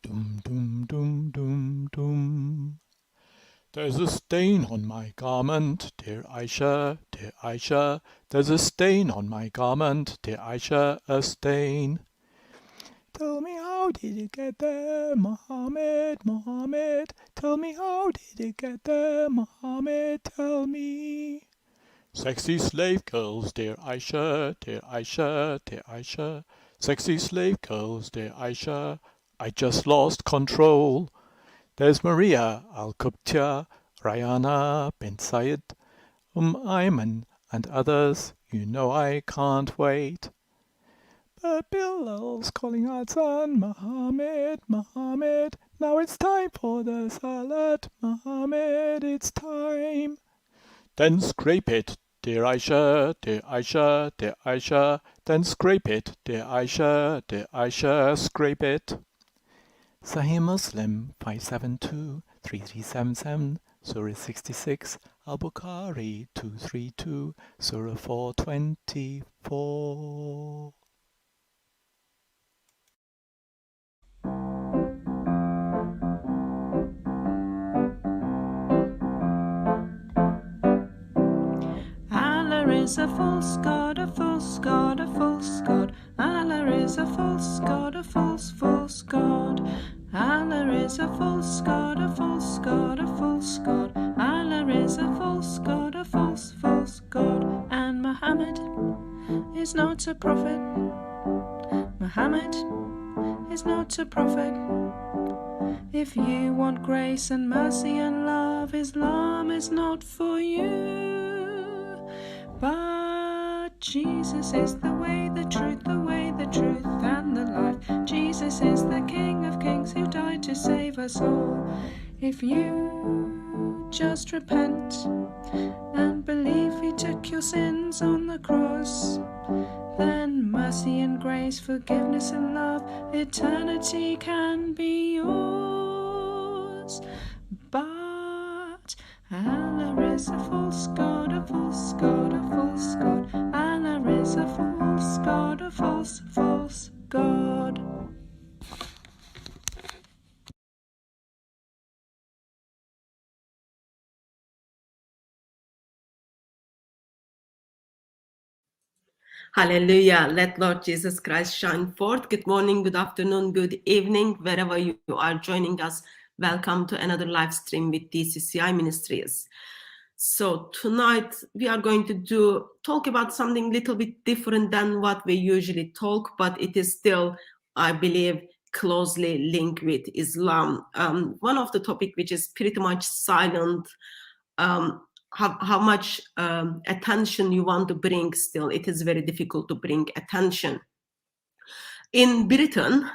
Dum dum dum dum dum. There's a stain on my garment, dear Aisha, dear Aisha. There's a stain on my garment, dear Aisha, a stain. Tell me how did it get there, Muhammad, Muhammad? Tell me how did it get there, Muhammad? Tell me. Sexy slave girls, dear Aisha, dear Aisha, dear Aisha. Sexy slave girls, dear Aisha. I just lost control. There's Maria Al-Qibtiyya, Rayana bin Sayed, Ayman and others. You know I can't wait. But Bilal's calling Adhan, Muhammad, Muhammad. Now it's time for the salat, Muhammad, it's time. Then scrape it, dear Aisha, dear Aisha, dear Aisha. Then scrape it, dear Aisha, dear Aisha, scrape it. Sahih Muslim 572-3377, Surah 66, Al-Bukhari 232, Surah 424. Allah is a false god, a false god, a false god. Allah is a false god, a false god. Allah is a false god, a false god, a false god. Allah is a false god, a false god. And Muhammad is not a prophet. Muhammad is not a prophet. If you want grace and mercy and love, Islam is not for you. But Jesus is the way, the truth, and the life. Jesus is the King of Kings who died to save us all. If you just repent and believe He took your sins on the cross, then mercy and grace, forgiveness and love, eternity can be yours. But Allah is a false god, a false god, a false god. Allah is a false god, a false god. Hallelujah. Let Lord Jesus Christ shine forth. Good morning, good afternoon, good evening, wherever you are joining us. Welcome to another live stream with DCCI Ministries. So tonight we are going to talk about something a little bit different than what we usually talk, but it is still, I believe, closely linked with Islam. One of the topic which is pretty much silent, how much attention you want to bring still, it is very difficult to bring attention. In Britain,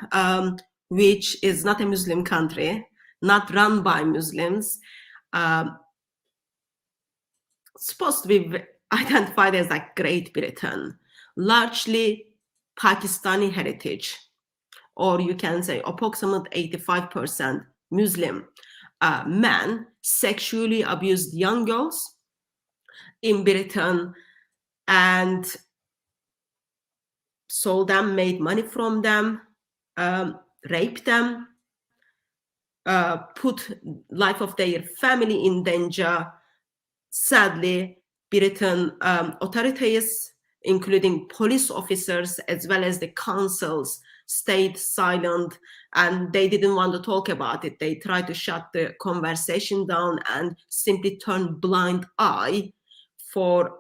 which is not a Muslim country, not run by Muslims, supposed to be identified as like Great Britain, largely Pakistani heritage, or you can say approximately 85% Muslim men sexually abused young girls in Britain and sold them, made money from them, raped them, put life of their family in danger. Sadly, Britain authorities, including police officers as well as the councils, stayed silent and they didn't want to talk about it. They tried to shut the conversation down and simply turn blind eye for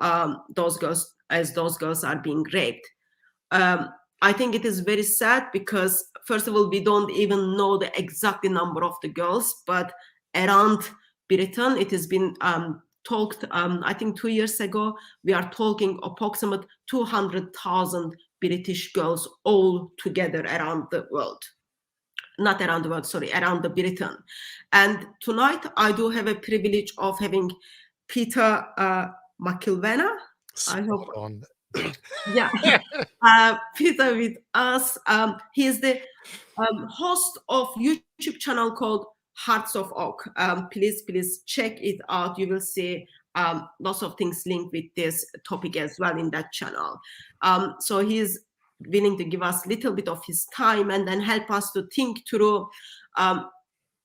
those girls as those girls are being raped. I think it is very sad because, first of all, we don't even know the exact number of the girls, but around Britain, it has been talked, I think 2 years ago, we are talking approximately 200,000 British girls all together around the world. Not around the world, sorry, around the Britain. And tonight, I do have a privilege of having Peter McIlvenna. I hope. On. Yeah, Peter with us. He is the host of YouTube channel called Hearts of Oak. Please check it out. You will see lots of things linked with this topic as well in that channel. So he's willing to give us a little bit of his time and then help us to think through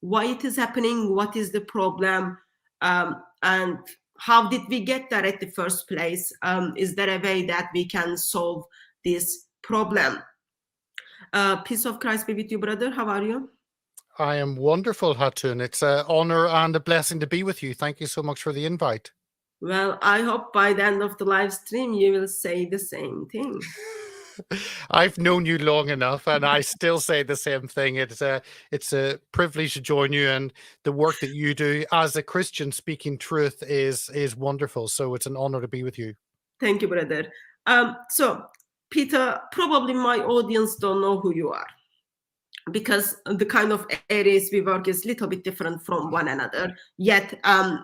why it is happening, what is the problem, and how did we get there at the first place? Is there a way that we can solve this problem? Peace of Christ be with you, brother. How are you? I am wonderful, Hatun. It's an honor and a blessing to be with you. Thank you so much for the invite. Well, I hope by the end of the live stream you will say the same thing. I've known you long enough, and I still say the same thing. It's a privilege to join you, and the work that you do as a Christian speaking truth is wonderful. So it's an honor to be with you. Thank you, brother. So, Peter, probably my audience don't know who you are, because the kind of areas we work is a little bit different from one another. Yet,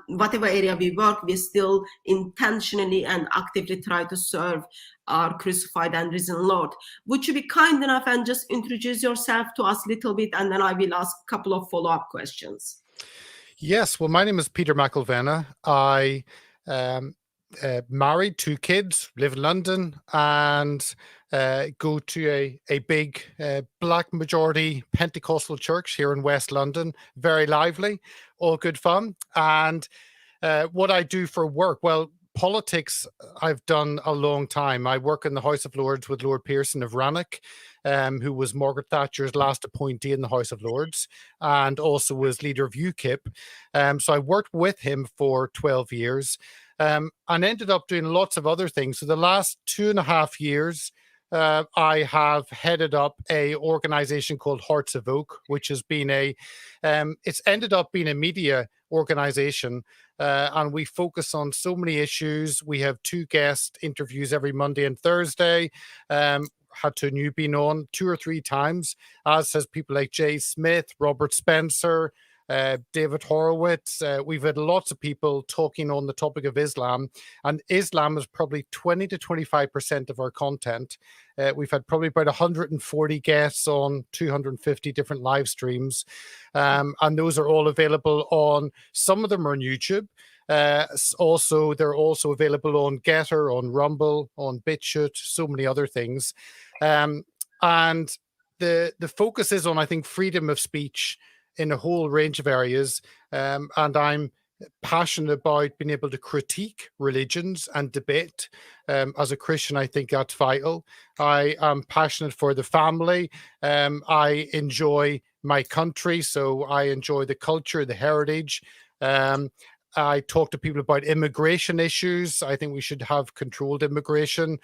whatever area we work, we still intentionally and actively try to serve our crucified and risen Lord. Would you be kind enough and just introduce yourself to us a little bit, and then I will ask a couple of follow-up questions. Yes, well, my name is Peter McIlvenna. I married, 2 kids, live in London, and go to a big black majority Pentecostal church here in West London. Very lively, all good fun. And what I do for work, well, politics I've done a long time. I work in the House of Lords with Lord Pearson of Rannoch, who was Margaret Thatcher's last appointee in the House of Lords, and also was leader of UKIP. So I worked with him for 12 years. And ended up doing lots of other things. So the last 2.5 years, I have headed up a organization called Hearts of Oak, which has been it's ended up being a media organization, and we focus on so many issues. We have 2 guest interviews every Monday and Thursday. Hatun, you've been on 2 or 3 times, as has people like Jay Smith, Robert Spencer, David Horowitz. We've had lots of people talking on the topic of Islam, and Islam is probably 20 to 25% of our content. We've had probably about 140 guests on 250 different live streams, and those are all available on, some of them are on YouTube. Also, they're also available on Getter, on Rumble, on BitChute, so many other things. And the focus is on, I think, freedom of speech in a whole range of areas. And I'm passionate about being able to critique religions and debate. As a Christian, I think that's vital. I am passionate for the family. I enjoy my country, so I enjoy the culture, the heritage. I talk to people about immigration issues. I think we should have controlled immigration.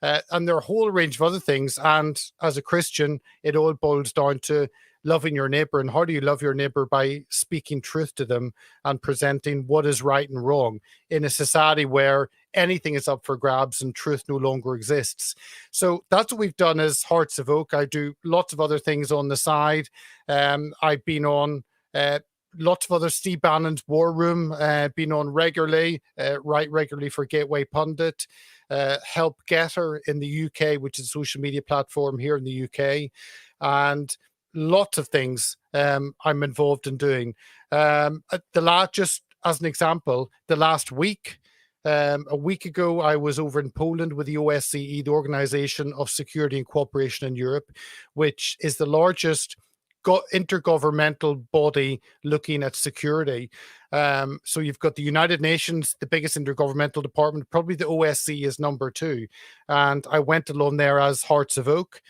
And there are a whole range of other things. And as a Christian, it all boils down to loving your neighbor. And how do you love your neighbor? By speaking truth to them and presenting what is right and wrong in a society where anything is up for grabs and truth no longer exists. So that's what we've done as Hearts of Oak. I do lots of other things on the side. I've been on lots of other, Steve Bannon's War Room, been on regularly, write regularly for Gateway Pundit, Help Getter in the UK, which is a social media platform here in the UK, and lots of things I'm involved in doing. Just as an example, the last week, a week ago, I was over in Poland with the OSCE, the Organization of Security and Cooperation in Europe, which is the largest intergovernmental body looking at security. So you've got the United Nations, the biggest intergovernmental department, probably the OSCE is number 2. And I went alone there as Hearts of Oak.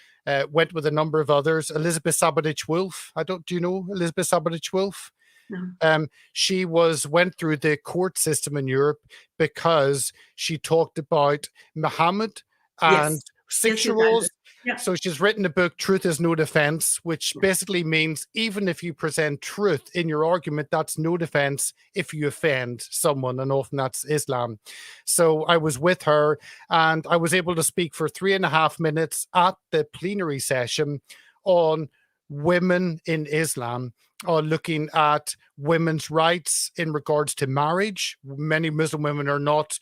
Went with a number of others. Elizabeth Sabadich-Wolf. Do you know Elizabeth Sabadich-Wolf? No. She went through the court system in Europe because she talked about Muhammad and Yes. 6-year-olds. Yeah. So she's written a book, Truth is No Defense, which basically means even if you present truth in your argument, that's no defense if you offend someone, and often that's Islam. So I was with her, and I was able to speak for 3.5 minutes at the plenary session on women in Islam, looking at women's rights in regards to marriage. Many Muslim women are not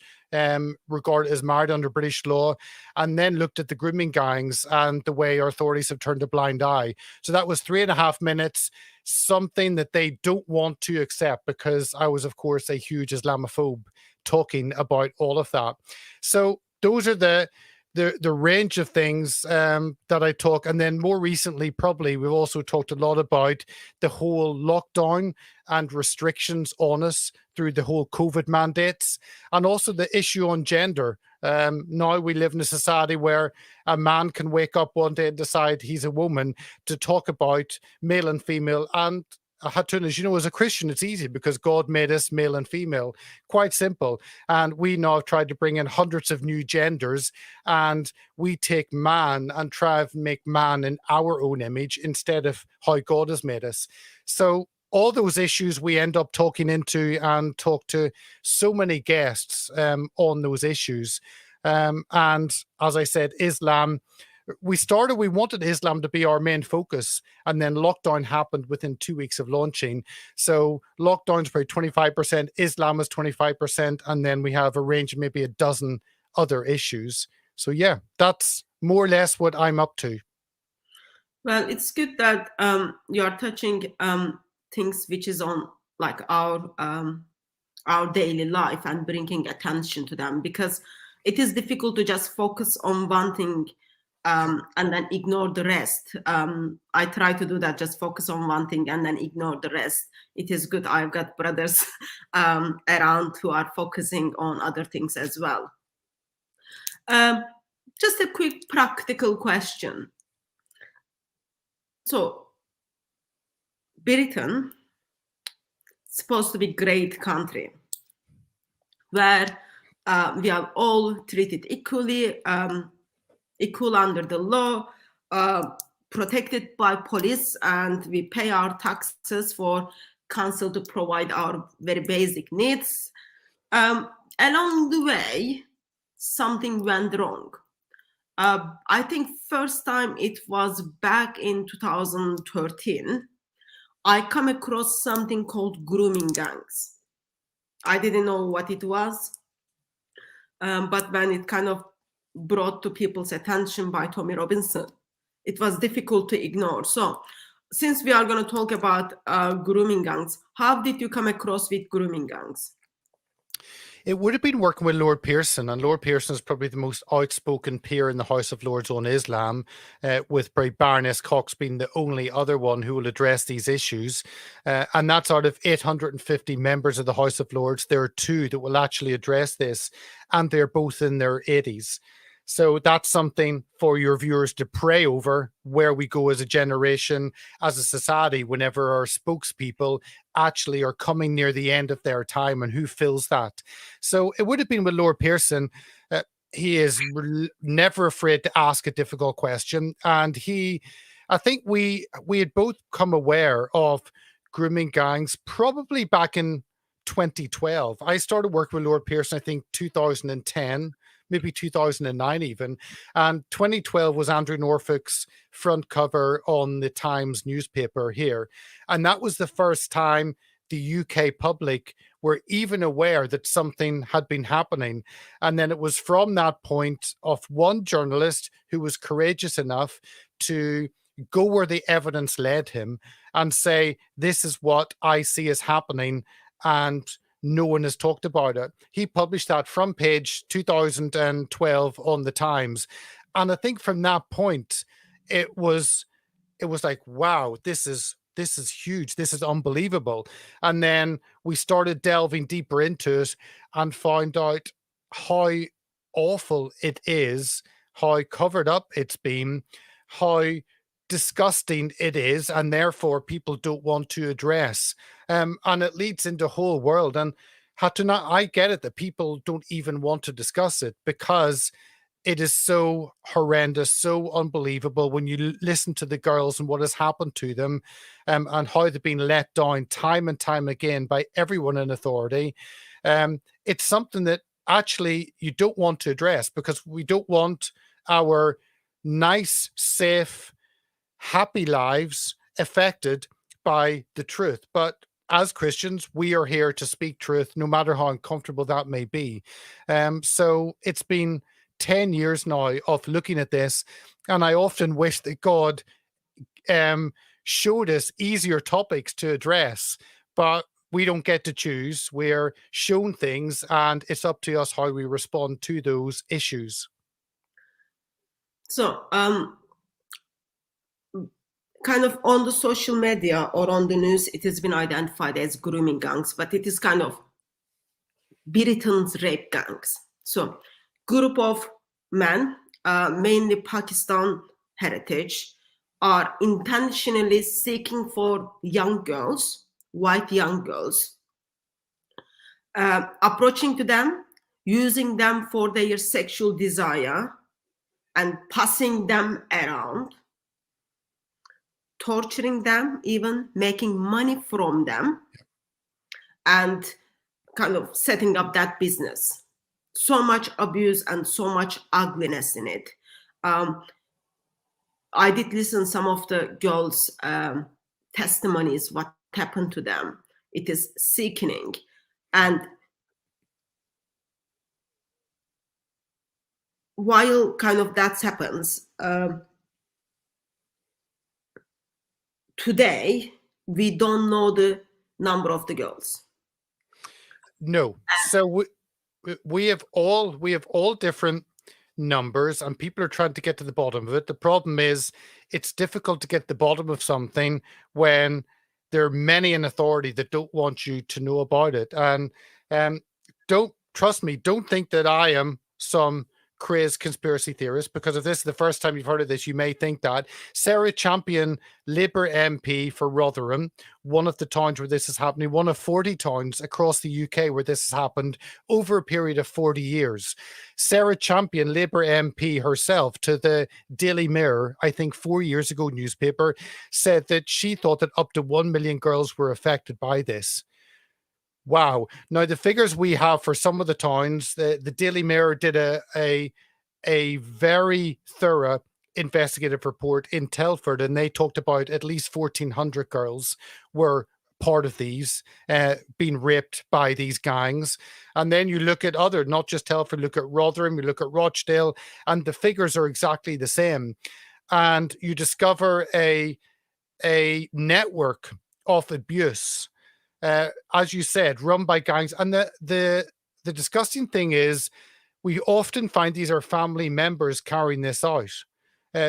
regarded as married under British law, and then looked at the grooming gangs and the way our authorities have turned a blind eye. So that was 3.5 minutes, something that they don't want to accept, because I was, of course, a huge Islamophobe talking about all of that. So those are the the range of things that I talk. And then more recently, probably we've also talked a lot about the whole lockdown and restrictions on us through the whole COVID mandates, and also the issue on gender. Now we live in a society where a man can wake up one day and decide he's a woman, to talk about male and female. And Hatun, as you know, as a Christian, it's easy because God made us male and female, quite simple. And we now have tried to bring in hundreds of new genders, and we take man and try to make man in our own image instead of how God has made us. So all those issues we end up talking into, and talk to so many guests on those issues. And as I said, Islam, we wanted Islam to be our main focus, and then lockdown happened within 2 weeks of launching. So lockdown's probably 25%, Islam is 25%, and then we have a range of maybe a dozen other issues. So yeah, that's more or less what I'm up to. Well, it's good that you are touching things which is on like our daily life and bringing attention to them, because it is difficult to just focus on one thing and then ignore the rest. I try to do that, just focus on one thing and then ignore the rest. It is good I've got brothers around who are focusing on other things as well. Just a quick practical question. So, Britain is supposed to be a great country where we are all treated equally, equal under the law, protected by police, and we pay our taxes for council to provide our very basic needs. Along the way, something went wrong. I think first time it was back in 2013. I come across something called grooming gangs. I didn't know what it was, but when it kind of brought to people's attention by Tommy Robinson, it was difficult to ignore. So since we are going to talk about grooming gangs, how did you come across with grooming gangs? It would have been working with Lord Pearson, and Lord Pearson is probably the most outspoken peer in the House of Lords on Islam, with Baroness Cox being the only other one who will address these issues. And that's out of 850 members of the House of Lords, there are 2 that will actually address this, and they're both in their 80s. So that's something for your viewers to pray over, where we go as a generation, as a society, whenever our spokespeople actually are coming near the end of their time, and who fills that. So it would have been with Lord Pearson. He is never afraid to ask a difficult question. And I think we had both come aware of grooming gangs probably back in 2012. I started working with Lord Pearson, I think 2010. Maybe 2009 even. And 2012 was Andrew Norfolk's front cover on the Times newspaper here. And that was the first time the UK public were even aware that something had been happening. And then it was from that point of one journalist who was courageous enough to go where the evidence led him and say, this is what I see as happening, and no one has talked about it. He published that front page 2012 on the Times. And I think from that point, it was like, wow, this is huge. This is unbelievable. And then we started delving deeper into it and found out how awful it is, how covered up it's been, how disgusting it is, and therefore people don't want to address. And it leads into the whole world. And Hatuna, I get it that people don't even want to discuss it because it is so horrendous, so unbelievable when you listen to the girls and what has happened to them, and how they've been let down time and time again by everyone in authority. It's something that actually you don't want to address, because we don't want our nice, safe, happy lives affected by the truth. But as Christians, we are here to speak truth, no matter how uncomfortable that may be. So it's been 10 years now of looking at this, and I often wish that God showed us easier topics to address, but we don't get to choose. We're shown things, and it's up to us how we respond to those issues. So, kind of on the social media or on the news, it has been identified as grooming gangs, but it is kind of Britain's rape gangs. So, group of men, mainly Pakistan heritage, are intentionally seeking for young girls, white young girls, approaching to them, using them for their sexual desire, and passing them around, torturing them, even making money from them, and kind of setting up that business. So much abuse and so much ugliness in it. I did listen some of the girls' testimonies, what happened to them. It is sickening. And while kind of that happens, today we don't know the number of the girls. No. So we have all different numbers, and people are trying to get to the bottom of it. The problem is it's difficult to get the bottom of something when there are many in authority that don't want you to know about it. And don't trust me, don't think that I am some crazed conspiracy theorist, because if this is the first time you've heard of this, you may think that. Sarah Champion, Labour MP for Rotherham, one of the towns where this is happening, one of 40 towns across the UK where this has happened over a period of 40 years. Sarah Champion, Labour MP herself, to the Daily Mirror, I think 4 years ago newspaper, said that she thought that up to 1 million girls were affected by this. Wow. Now, the figures we have for some of the towns, the Daily Mirror did a very thorough investigative report in Telford, and they talked about at least 1,400 girls were part of these, being raped by these gangs. And then you look at other, not just Telford, look at Rotherham, you look at Rochdale, and the figures are exactly the same. And you discover a network of abuse, as you said, run by gangs. And the disgusting thing is, we often find these are family members carrying this out.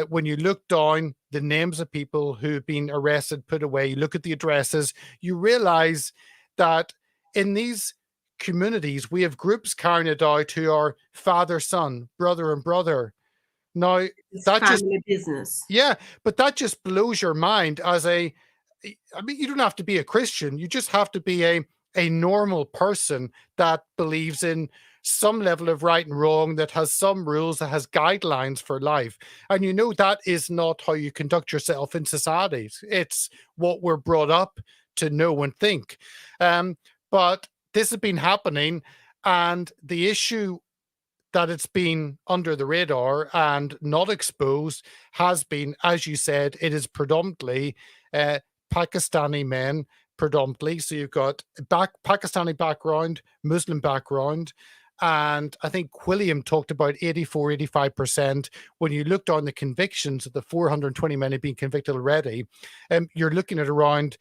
When you look down the names of people who've been arrested, put away, you look at the addresses, you realize that in these communities, we have groups carrying it out who are father, son, brother, and brother. Now, It's that just family business. yeah, but that just blows your mind as I mean, you don't have to be a Christian. You just have to be a normal person that believes in some level of right and wrong, that has some rules, that has guidelines for life. And you know that is not how you conduct yourself in societies. It's what we're brought up to know and think. But this has been happening, and the issue that it's been under the radar and not exposed has been, as you said, it is predominantly Pakistani men, predominantly. So you've got Pakistani background, Muslim background. And I think Quilliam talked about 84, 85%. When you looked on the convictions of the 420 men who've been convicted already, you're looking at around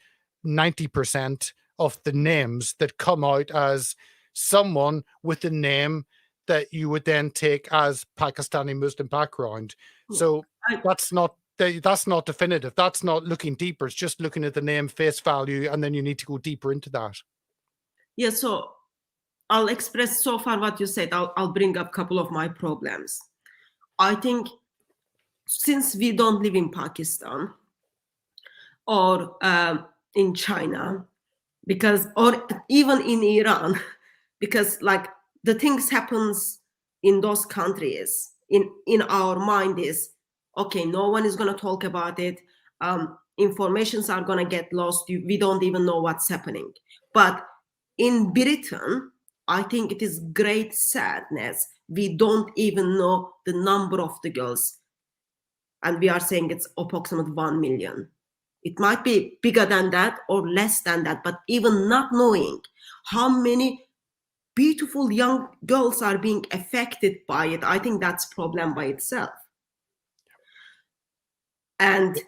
90% of the names that come out as someone with a name that you would then take as Pakistani Muslim background. So that's not definitive. That's not looking deeper. It's just looking at the name face value, and then you need to go deeper into that. Yeah, so I'll express so far what you said. I'll bring up a couple of my problems. I think since we don't live in Pakistan or in China, or even in Iran, because like the things happens in those countries, in our mind is, okay, no one is going to talk about it. Informations are going to get lost. We don't even know what's happening. But in Britain, I think it is great sadness. We don't even know the number of the girls. And we are saying it's approximately 1 million. It might be bigger than that or less than that, but even not knowing how many beautiful young girls are being affected by it, I think that's a problem by itself. And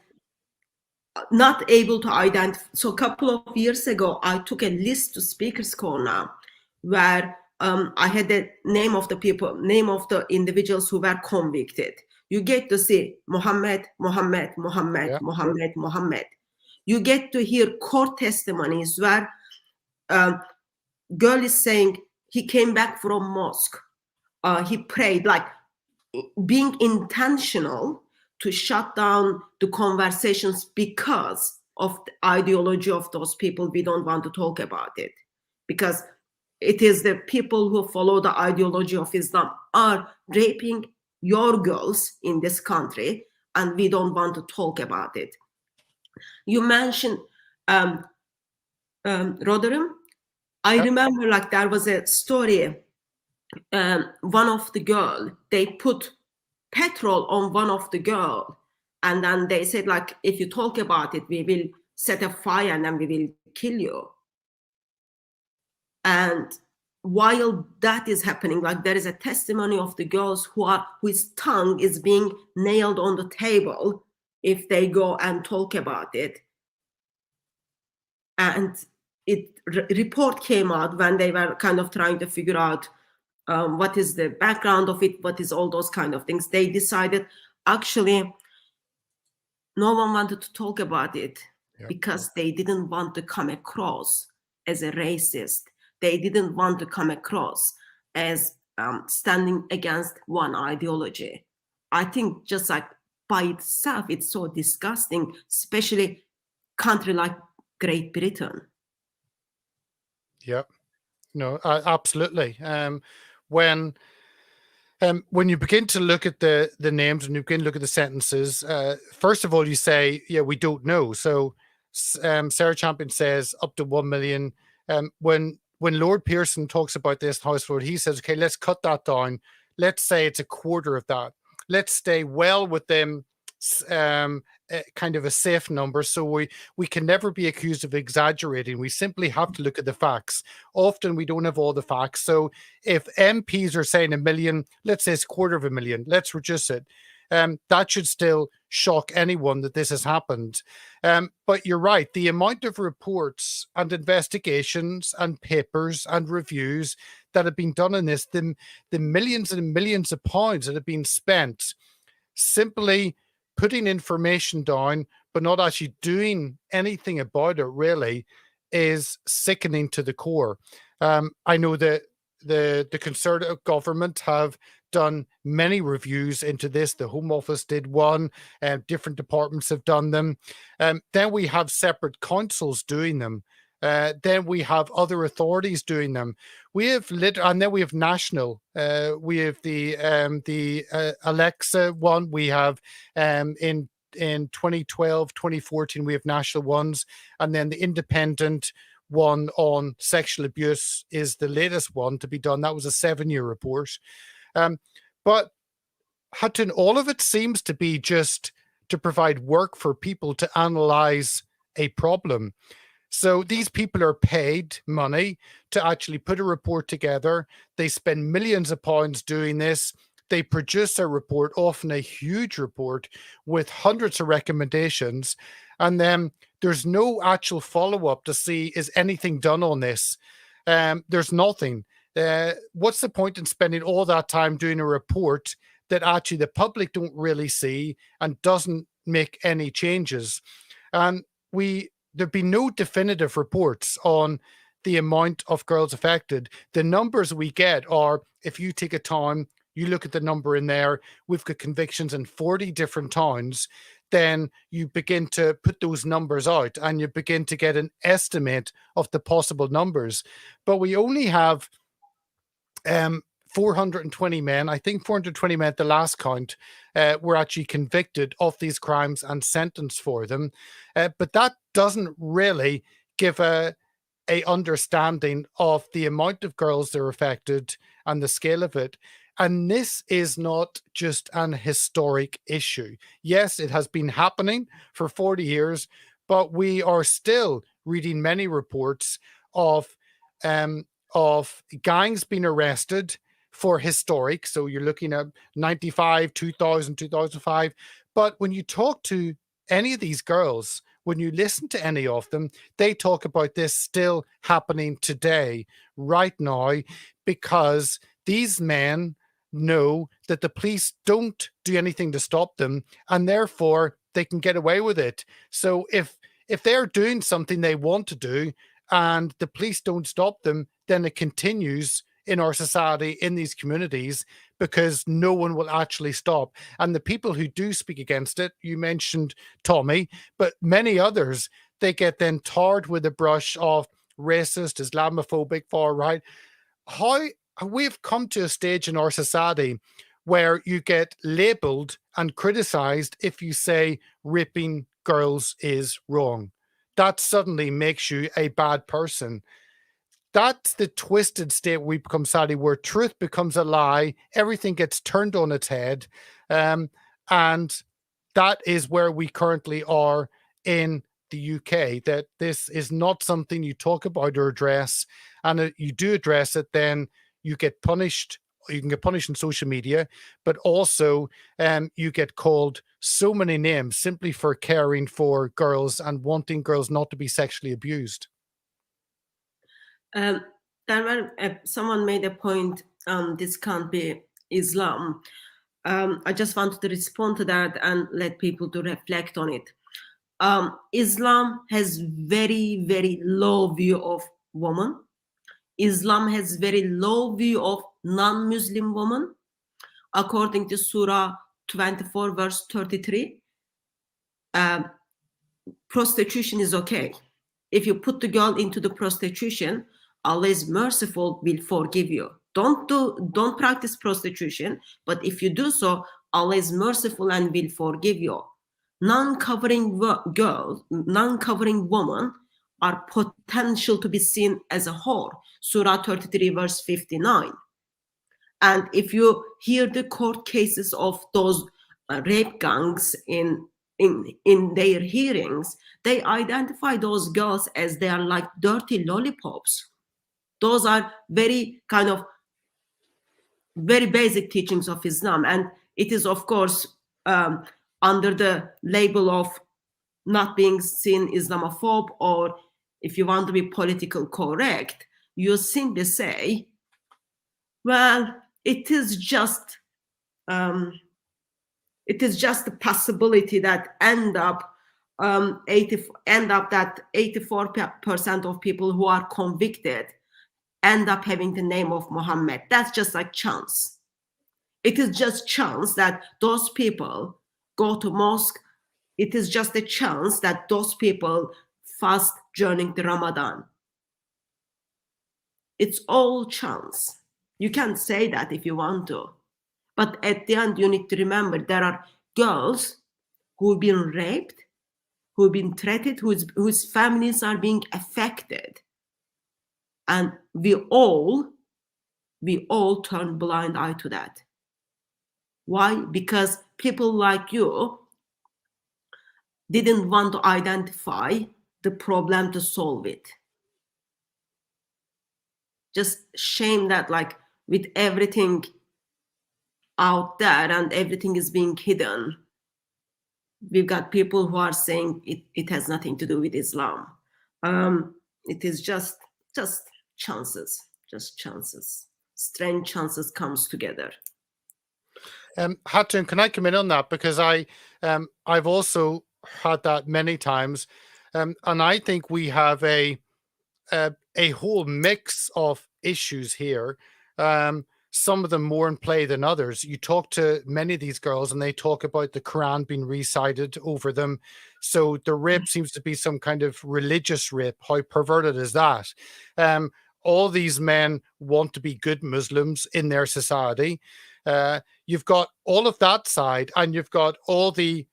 not able to identify. So a couple of years ago, I took a list to Speaker's Corner where I had the name of the individuals who were convicted. you get to see Muhammad, Muhammad, Muhammad, Yeah. Muhammad, Muhammad. You get to hear court testimonies where girl is saying he came back from mosque, he prayed, like being intentional to shut down the conversations because of the ideology of those people. We don't want to talk about it because it is the people who follow the ideology of Islam are raping your girls in this country, and we don't want to talk about it. You mentioned Rotherham. I Yep. remember like there was a story. One of the girl, they put petrol on one of the girl, and then they said like, if you talk about it, we will set a fire and then we will kill you. And while that is happening, like there is a testimony of the girls whose tongue is being nailed on the table if they go and talk about it. And report came out when they were kind of trying to figure out what is the background of it, what is all those kind of things. They decided actually no one wanted to talk about it because they didn't want to come across as a racist. They didn't want to come across as standing against one ideology. I think just like by itself, it's so disgusting, especially country like Great Britain. Yeah. No, absolutely. When you begin to look at the names and you begin to look at the sentences, first of all, you say, yeah, we don't know. So Sarah Champion says up to 1 million. When Lord Pearson talks about this household, he says, okay, let's cut that down. Let's say it's a quarter of that. Let's stay well within kind of a safe number, so we can never be accused of exaggerating. We simply have to look at the facts. Often we don't have all the facts. So if MPs are saying 1 million, let's say it's 250,000, let's reduce it. That should still shock anyone that this has happened. But you're right, the amount of reports and investigations and papers and reviews that have been done on this, the millions and millions of pounds that have been spent simply putting information down, but not actually doing anything about it really, is sickening to the core. I know that the Conservative government have done many reviews into this. The Home Office did one, different departments have done them. Then we have separate councils doing them. Then we have other authorities doing them. We have and then we have national. We have the Alexa one. We have in 2012, 2014, we have national ones, and then the independent one on sexual abuse is the latest one to be done. That was a 7-year report. But Hutton, all of it seems to be just to provide work for people to analyze a problem. So these people are paid money to actually put a report together. They spend millions of pounds doing this. They produce a report, often a huge report with hundreds of recommendations. And then there's no actual follow-up to see, is anything done on this? There's nothing. What's the point in spending all that time doing a report that actually the public don't really see and doesn't make any changes? And there'd be no definitive reports on the amount of girls affected. The numbers we get are, if you take a town, you look at the number in there, we've got convictions in 40 different towns, then you begin to put those numbers out and you begin to get an estimate of the possible numbers. But we only have 420 men, I think 420 men at the last count, were actually convicted of these crimes and sentenced for them. But that doesn't really give a understanding of the amount of girls that are affected and the scale of it. And this is not just an historic issue. Yes, it has been happening for 40 years, but we are still reading many reports of gangs being arrested for historic. So you're looking at 95, 2000, 2005. But when you talk to any of these girls, when you listen to any of them, they talk about this still happening today, right now, because these men know that the police don't do anything to stop them, and therefore they can get away with it. So if they're doing something they want to do and the police don't stop them, then it continues in our society, in these communities, because no one will actually stop. And the people who do speak against it, you mentioned Tommy, but many others, they get then tarred with a brush of racist, Islamophobic, far right. How we've come to a stage in our society where you get labeled and criticized if you say raping girls is wrong. That suddenly makes you a bad person. That's the twisted state we become, sadly, where truth becomes a lie, everything gets turned on its head. And that is where we currently are in the UK, that this is not something you talk about or address. And you do address it, then you get punished. You can get punished in social media, but also you get called so many names simply for caring for girls and wanting girls not to be sexually abused. Then when someone made a point, this can't be Islam. I just wanted to respond to that and let people to reflect on it. Islam has very, very low view of woman. Islam has very low view of non-Muslim woman. According to Surah 24, verse 33, prostitution is okay. If you put the girl into the prostitution, Allah is merciful, will forgive you. Don't practice prostitution, but if you do so, Allah is merciful and will forgive you. Non-covering girls, non-covering women are potential to be seen as a whore. Surah 33, verse 59. And if you hear the court cases of those rape gangs in their hearings, they identify those girls as they are like dirty lollipops. Those are very kind of very basic teachings of Islam. And it is, of course, under the label of not being seen Islamophobe, or if you want to be political correct, you simply say, well, it is just a possibility that end up that 84% of people who are convicted end up having the name of Muhammad. That's just like chance. It is just chance that those people go to mosque. It is just a chance that those people fast during the Ramadan. It's all chance. You can say that if you want to. But at the end, you need to remember there are girls who've been raped, who've been threatened, whose families are being affected. And we all turn blind eye to that. Why? Because people like you didn't want to identify the problem to solve it. Just shame that, like, with everything out there and everything is being hidden, we've got people who are saying it has nothing to do with Islam. It is just chances, strange chances comes together. Hatun, can I come in on that? Because I've also had that many times. And I think we have a whole mix of issues here. Some of them more in play than others. You talk to many of these girls and they talk about the Quran being recited over them. So the rape seems to be some kind of religious rape. How perverted is that? All these men want to be good Muslims in their society. You've got all of that side, and you've got all the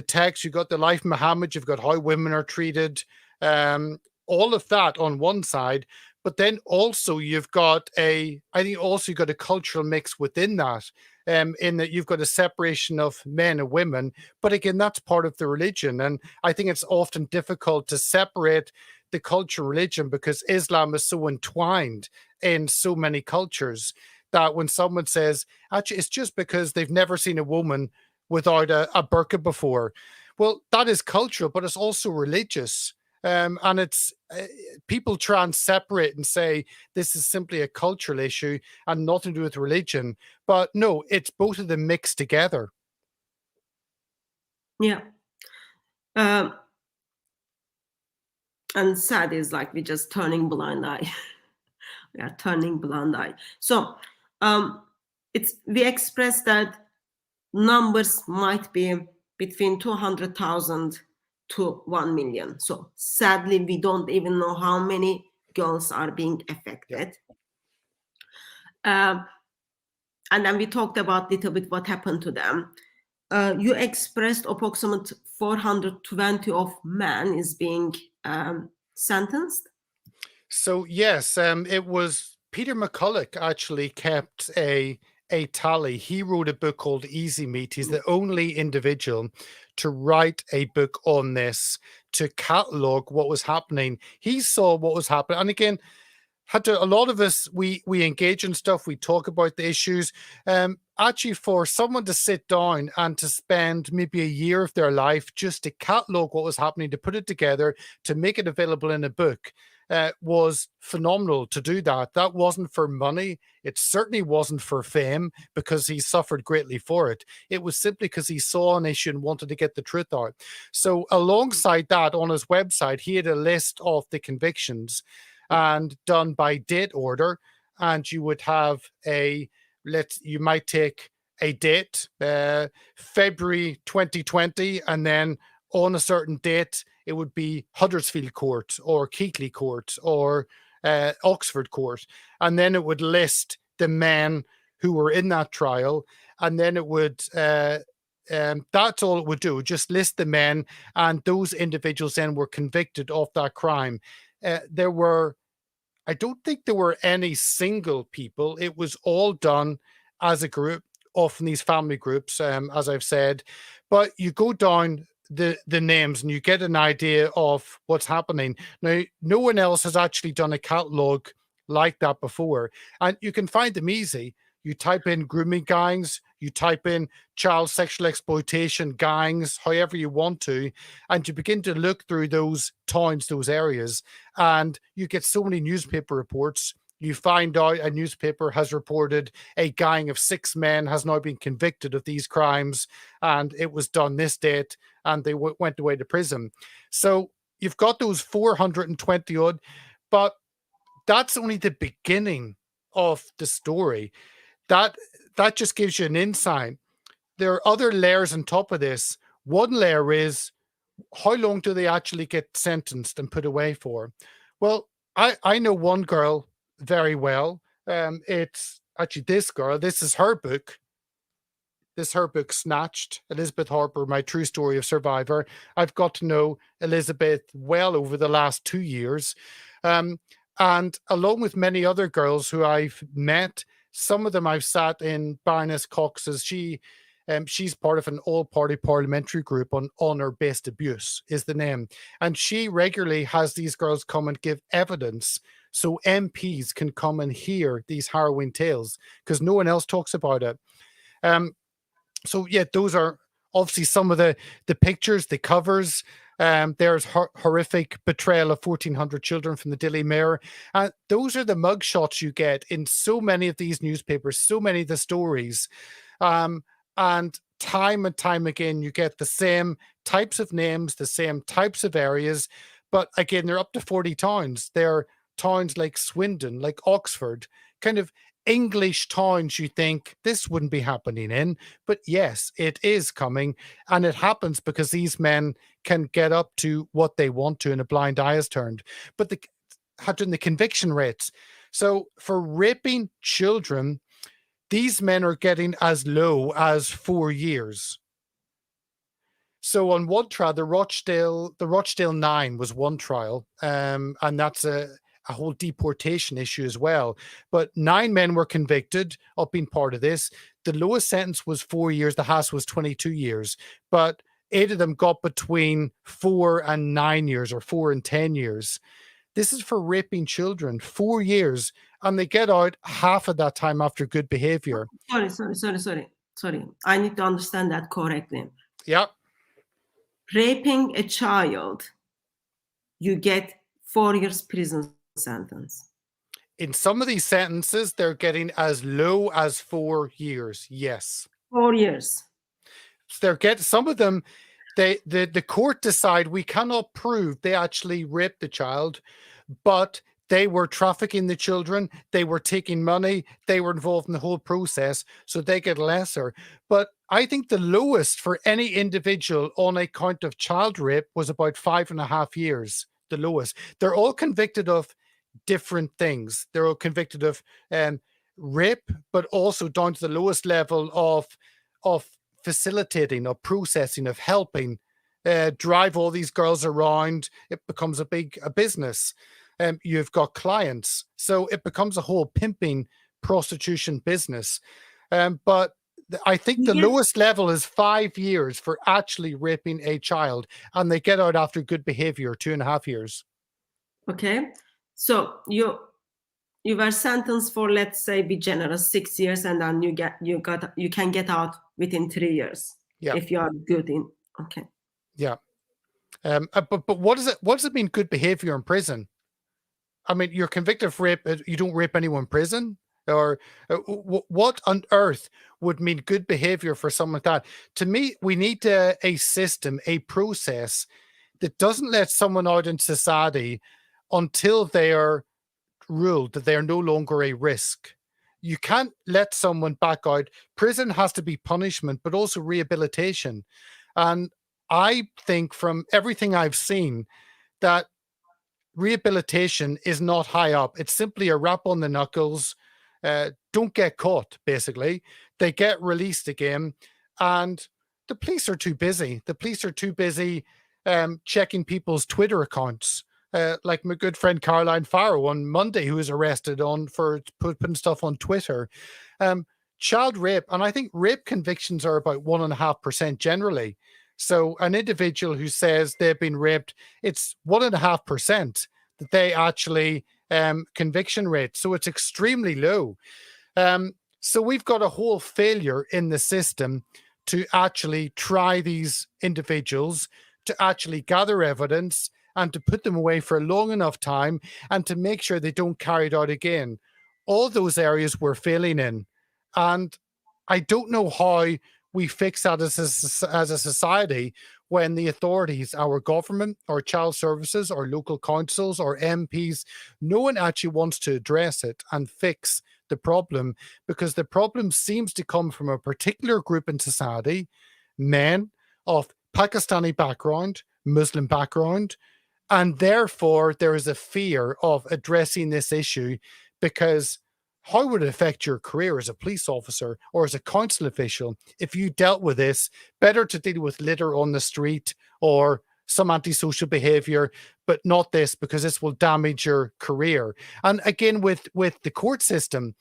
text, you've got the life of Muhammad, you've got how women are treated, all of that on one side. But then also you've got a cultural mix within that, in that you've got a separation of men and women. But again, that's part of the religion. And I think it's often difficult to separate the culture and religion because Islam is so entwined in so many cultures that when someone says, actually, it's just because they've never seen a woman without a burqa before. Well, that is cultural, but it's also religious. And it's people try and separate and say this is simply a cultural issue and nothing to do with religion. But no, it's both of them mixed together. Yeah. And sad is like we're just turning blind eye. We are turning blind eye. So we express that numbers might be between 200,000 to 1 million. So sadly, we don't even know how many girls are being affected. And then we talked about a little bit what happened to them. You expressed approximately 420 of men is being sentenced. So yes, it was Peter McCulloch actually kept a tally. He wrote a book called Easy Meat. He's the only individual to write a book on this, to catalog what was happening. He saw what was happening, and again, a lot of us we engage in stuff, we talk about the issues. Actually, for someone to sit down and to spend maybe a year of their life just to catalog what was happening, to put it together, to make it available in a book, was phenomenal. To do that, that wasn't for money. It certainly wasn't for fame, because he suffered greatly for it. It was simply because he saw an issue and wanted to get the truth out. So alongside that, on his website, he had a list of the convictions and done by date order. And you would have you might take a date, February 2020, and then on a certain date, it would be Huddersfield Court or Keighley Court or Oxford Court. And then it would list the men who were in that trial. And then it would, that's all it would do, just list the men. And those individuals then were convicted of that crime. I don't think there were any single people. It was all done as a group, often these family groups, as I've said. But you go down the names and you get an idea of what's happening. Now, no one else has actually done a catalog like that before. And you can find them easy. You type in grooming gangs, you type in child sexual exploitation gangs, however you want to, and you begin to look through those towns, those areas, and you get so many newspaper reports. You find out a newspaper has reported a gang of 6 men has now been convicted of these crimes, and it was done this date, and they went away to prison. So you've got those 420 odd, but that's only the beginning of the story. That just gives you an insight. There are other layers on top of this. One layer is, how long do they actually get sentenced and put away for? Well, I know one girl very well. It's actually this girl. This is her book. This is her book, Snatched, Elizabeth Harper, My True Story of Survivor. I've got to know Elizabeth well over the last 2 years. And along with many other girls who I've met, some of them I've sat in Baroness Cox's. She's part of an all-party parliamentary group on honor-based abuse is the name. And she regularly has these girls come and give evidence so MPs can come and hear these harrowing tales, because no one else talks about it. So yeah, those are obviously some of the pictures, the covers. There's horrific betrayal of 1,400 children from the Daily Mirror. Those are the mugshots you get in so many of these newspapers, so many of the stories. And time again, you get the same types of names, the same types of areas. But again, they're up to 40 towns. They're towns like Swindon, like Oxford, kind of English towns you think this wouldn't be happening in, but yes, it is coming, and it happens because these men can get up to what they want to and a blind eye is turned. But the conviction rates. So for raping children, these men are getting as low as 4 years. So on one trial, the Rochdale 9 was one trial, and that's a whole deportation issue as well. But 9 men were convicted of being part of this. The lowest sentence was 4 years. The highest was 22 years. But 8 of them got between 4 and 9 years, or 4 and 10 years. This is for raping children, 4 years, and they get out half of that time after good behavior. Sorry. I need to understand that correctly. Yeah. Raping a child, you get 4 years prison sentence. In some of these sentences, they're getting as low as 4 years. Yes. 4 years. Some of them, the court decide we cannot prove they actually raped the child, but they were trafficking the children, they were taking money, they were involved in the whole process, so they get lesser. But I think the lowest for any individual on a count of child rape was about 5.5 years, the lowest. They're all convicted of different things. They're all convicted of rape, but also down to the lowest level of facilitating, of processing, of helping drive all these girls around. It becomes a business. You've got clients, so it becomes a whole pimping prostitution business. But I think the lowest level is 5 years for actually raping a child, and they get out after good behavior, 2.5 years. Okay, so you were sentenced for, let's say, be generous, 6 years, and then you can get out within 3 years. Yeah. If you are good in. Okay. Yeah. But what does it mean, good behavior in prison? I mean, you're convicted of rape, you don't rape anyone in prison? Or what on earth would mean good behavior for someone like that? To me, we need a system, a process that doesn't let someone out in society until they are ruled that they are no longer a risk. You can't let someone back out. Prison has to be punishment, but also rehabilitation. And I think from everything I've seen that rehabilitation is not high up. It's simply a rap on the knuckles. Don't get caught, basically. They get released again. And the police are too busy. The police are too busy checking people's Twitter accounts. Like my good friend Caroline Farrow on Monday, who was arrested for putting stuff on Twitter. Child rape, and I think rape convictions are about 1.5% generally. So an individual who says they've been raped, it's 1.5% that they actually conviction rate. So it's extremely low. So we've got a whole failure in the system to actually try these individuals, to actually gather evidence and to put them away for a long enough time and to make sure they don't carry it out again. All those areas we're failing in. And I don't know how we fix that as a society when the authorities, our government, our child services, our local councils, our MPs, no one actually wants to address it and fix the problem, because the problem seems to come from a particular group in society, men of Pakistani background, Muslim background, and therefore there is a fear of addressing this issue, because how would it affect your career as a police officer or as a council official if you dealt with this? Better to deal with litter on the street or some antisocial behavior, but not this, because this will damage your career. And again, with the court system,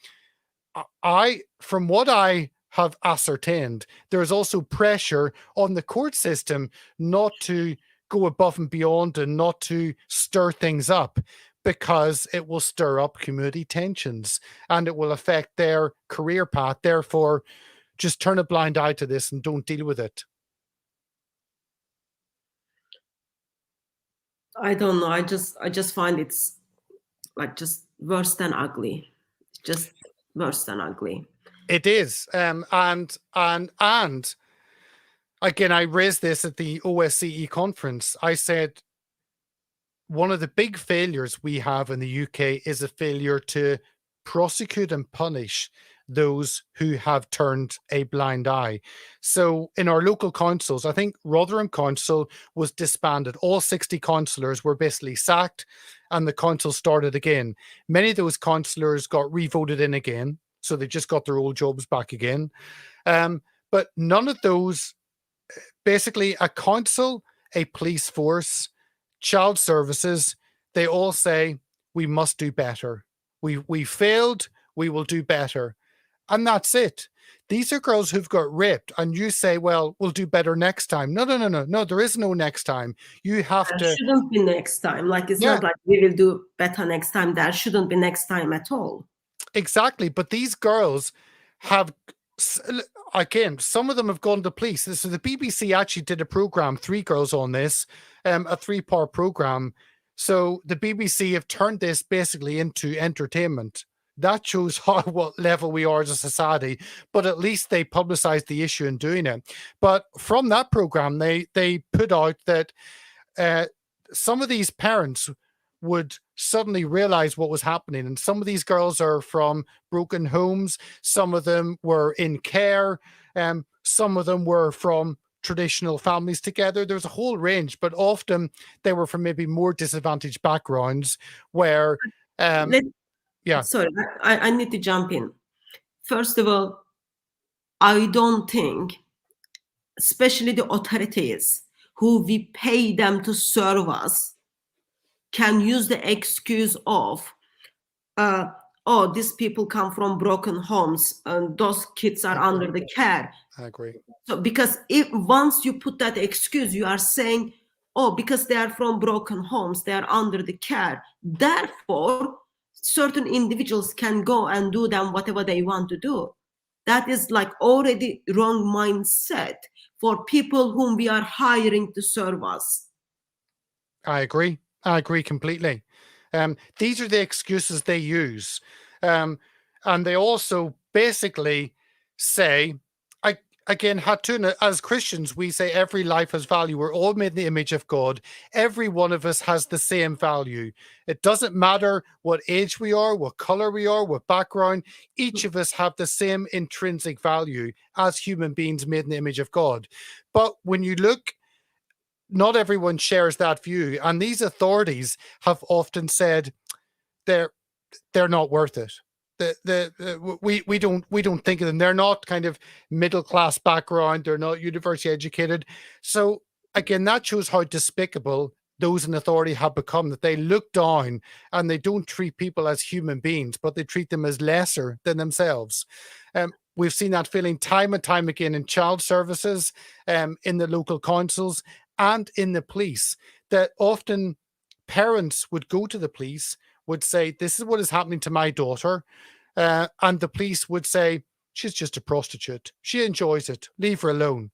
from what I have ascertained, there is also pressure on the court system not to go above and beyond and not to stir things up, because it will stir up community tensions and it will affect their career path. Therefore, just turn a blind eye to this and don't deal with it. I don't know. I just find it's like just worse than ugly. Just worse than ugly. It is. And again, I raised this at the OSCE conference. I said, one of the big failures we have in the UK is a failure to prosecute and punish those who have turned a blind eye. So in our local councils, I think Rotherham Council was disbanded. All 60 councillors were basically sacked and the council started again. Many of those councillors got re-voted in again, so they just got their old jobs back again. But none of those, basically a council, a police force, child services, they all say, we must do better. We failed, we will do better. And that's it. These are girls who've got raped, and you say, well, we'll do better next time. No, there is no next time. You have to... There shouldn't be next time. Like, it's not like we will do better next time. There shouldn't be next time at all. Exactly. But these girls have... Again, some of them have gone to police. So the BBC actually did a program, 3 girls on this, a 3-part program. So the BBC have turned this basically into entertainment. That shows what level we are as a society, but at least they publicized the issue in doing it. But from that program, they put out that some of these parents would suddenly realize what was happening. And some of these girls are from broken homes. Some of them were in care. Some of them were from traditional families together. There's a whole range, but often they were from maybe more disadvantaged backgrounds where, yeah. Sorry, I need to jump in. First of all, I don't think, especially the authorities who we pay them to serve us, can use the excuse of, oh, these people come from broken homes and those kids are under the care. I agree. So because if once you put that excuse, you are saying, oh, because they are from broken homes, they are under the care. Therefore, certain individuals can go and do them whatever they want to do. That is like already wrong mindset for people whom we are hiring to serve us. I agree. I agree completely. These are the excuses they use. And they also basically say, again, Hatun, as Christians, we say every life has value. We're all made in the image of God. Every one of us has the same value. It doesn't matter what age we are, what color we are, what background. Each of us have the same intrinsic value as human beings made in the image of God. But when you look, not everyone shares that view. And these authorities have often said they're not worth it. We don't think of them. They're not kind of middle class background. They're not university educated. So again, that shows how despicable those in authority have become, that they look down and they don't treat people as human beings, but they treat them as lesser than themselves. We've seen that feeling time and time again in child services, in the local councils and in the police, that often parents would go to the police, would say, this is what is happening to my daughter. And the police would say, she's just a prostitute. She enjoys it. Leave her alone.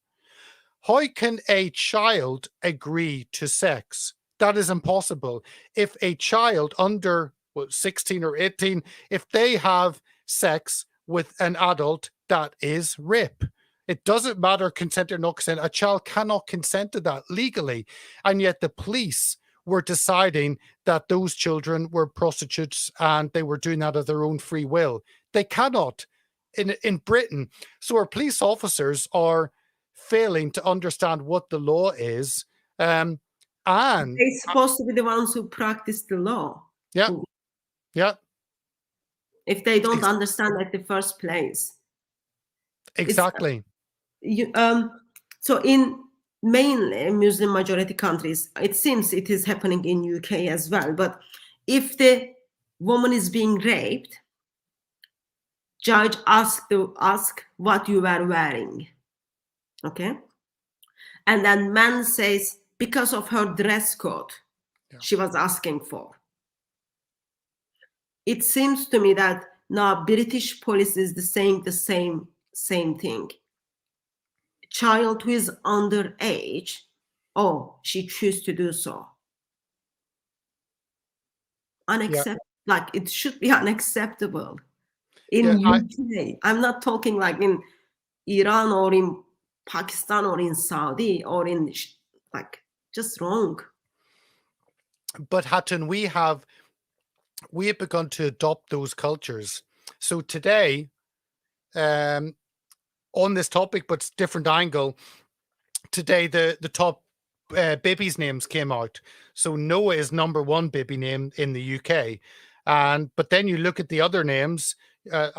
How can a child agree to sex? That is impossible. If a child under 16 or 18, if they have sex with an adult, that is rape. It doesn't matter consent or not consent. A child cannot consent to that legally. And yet the police were deciding that those children were prostitutes and they were doing that of their own free will. They cannot in Britain. So our police officers are failing to understand what the law is. And they're supposed to be the ones who practice the law. Yeah. Yeah. If they don't understand at the first place. Exactly. So in mainly Muslim majority countries, it seems it is happening in UK as well. But if the woman is being raped, judge ask what you were wearing, okay, and then man says because of her dress code, she was asking for. It seems to me that now British police is the same thing. Child who is underage, oh, she choose to do so. Unacceptable. Like it should be unacceptable. In UK, I'm not talking like in Iran or in Pakistan or in Saudi or in like just wrong. But Hatun, we have begun to adopt those cultures. So today, on this topic, but different angle, today the top babies' names came out. So Noah is number one baby name in the UK. But then you look at the other names, you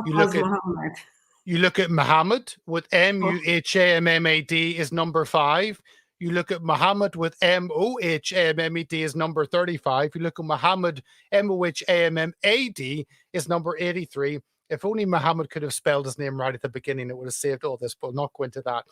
look at Muhammad with Muhammad is number 5. You look at Muhammad with Mohammed is number 35. You look at Muhammad Mohammad is number 83. If only Muhammad could have spelled his name right at the beginning, it would have saved all this, but I'll not go into that.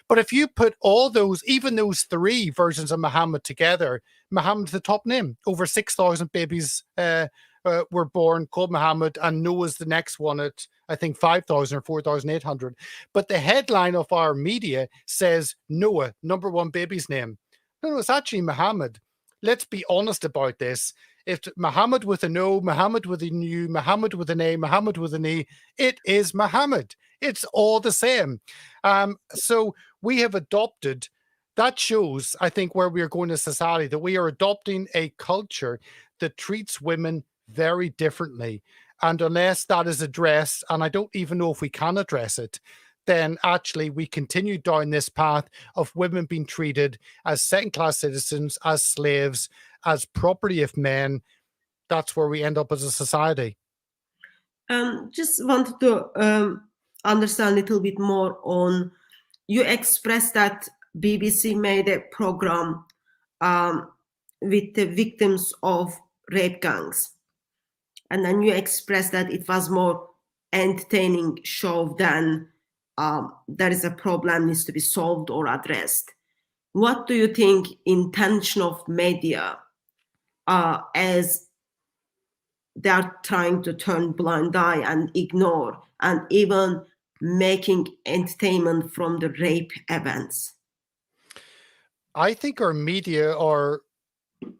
But if you put all those, even those 3 versions of Muhammad together, Muhammad's the top name. Over 6,000 babies were born called Muhammad, and Noah's the next one at, I think, 5,000 or 4,800. But the headline of our media says Noah, number 1 baby's name. No, it's actually Muhammad. let's be honest about this. If Muhammad with an O, Muhammad with an U, Muhammad with an A, Muhammad with an E, it is Muhammad. It's all the same. So we have adopted, that shows, I think, where we are going as society, that we are adopting a culture that treats women very differently. And unless that is addressed, and I don't even know if we can address it, then actually we continue down this path of women being treated as second-class citizens, as slaves, as property of men. That's where we end up as a society. Just wanted to understand a little bit more on, you expressed that BBC made a program with the victims of rape gangs. And then you expressed that it was more entertaining show than there is a problem needs to be solved or addressed. What do you think intention of media as they are trying to turn blind eye and ignore and even making entertainment from the rape events? I think our media are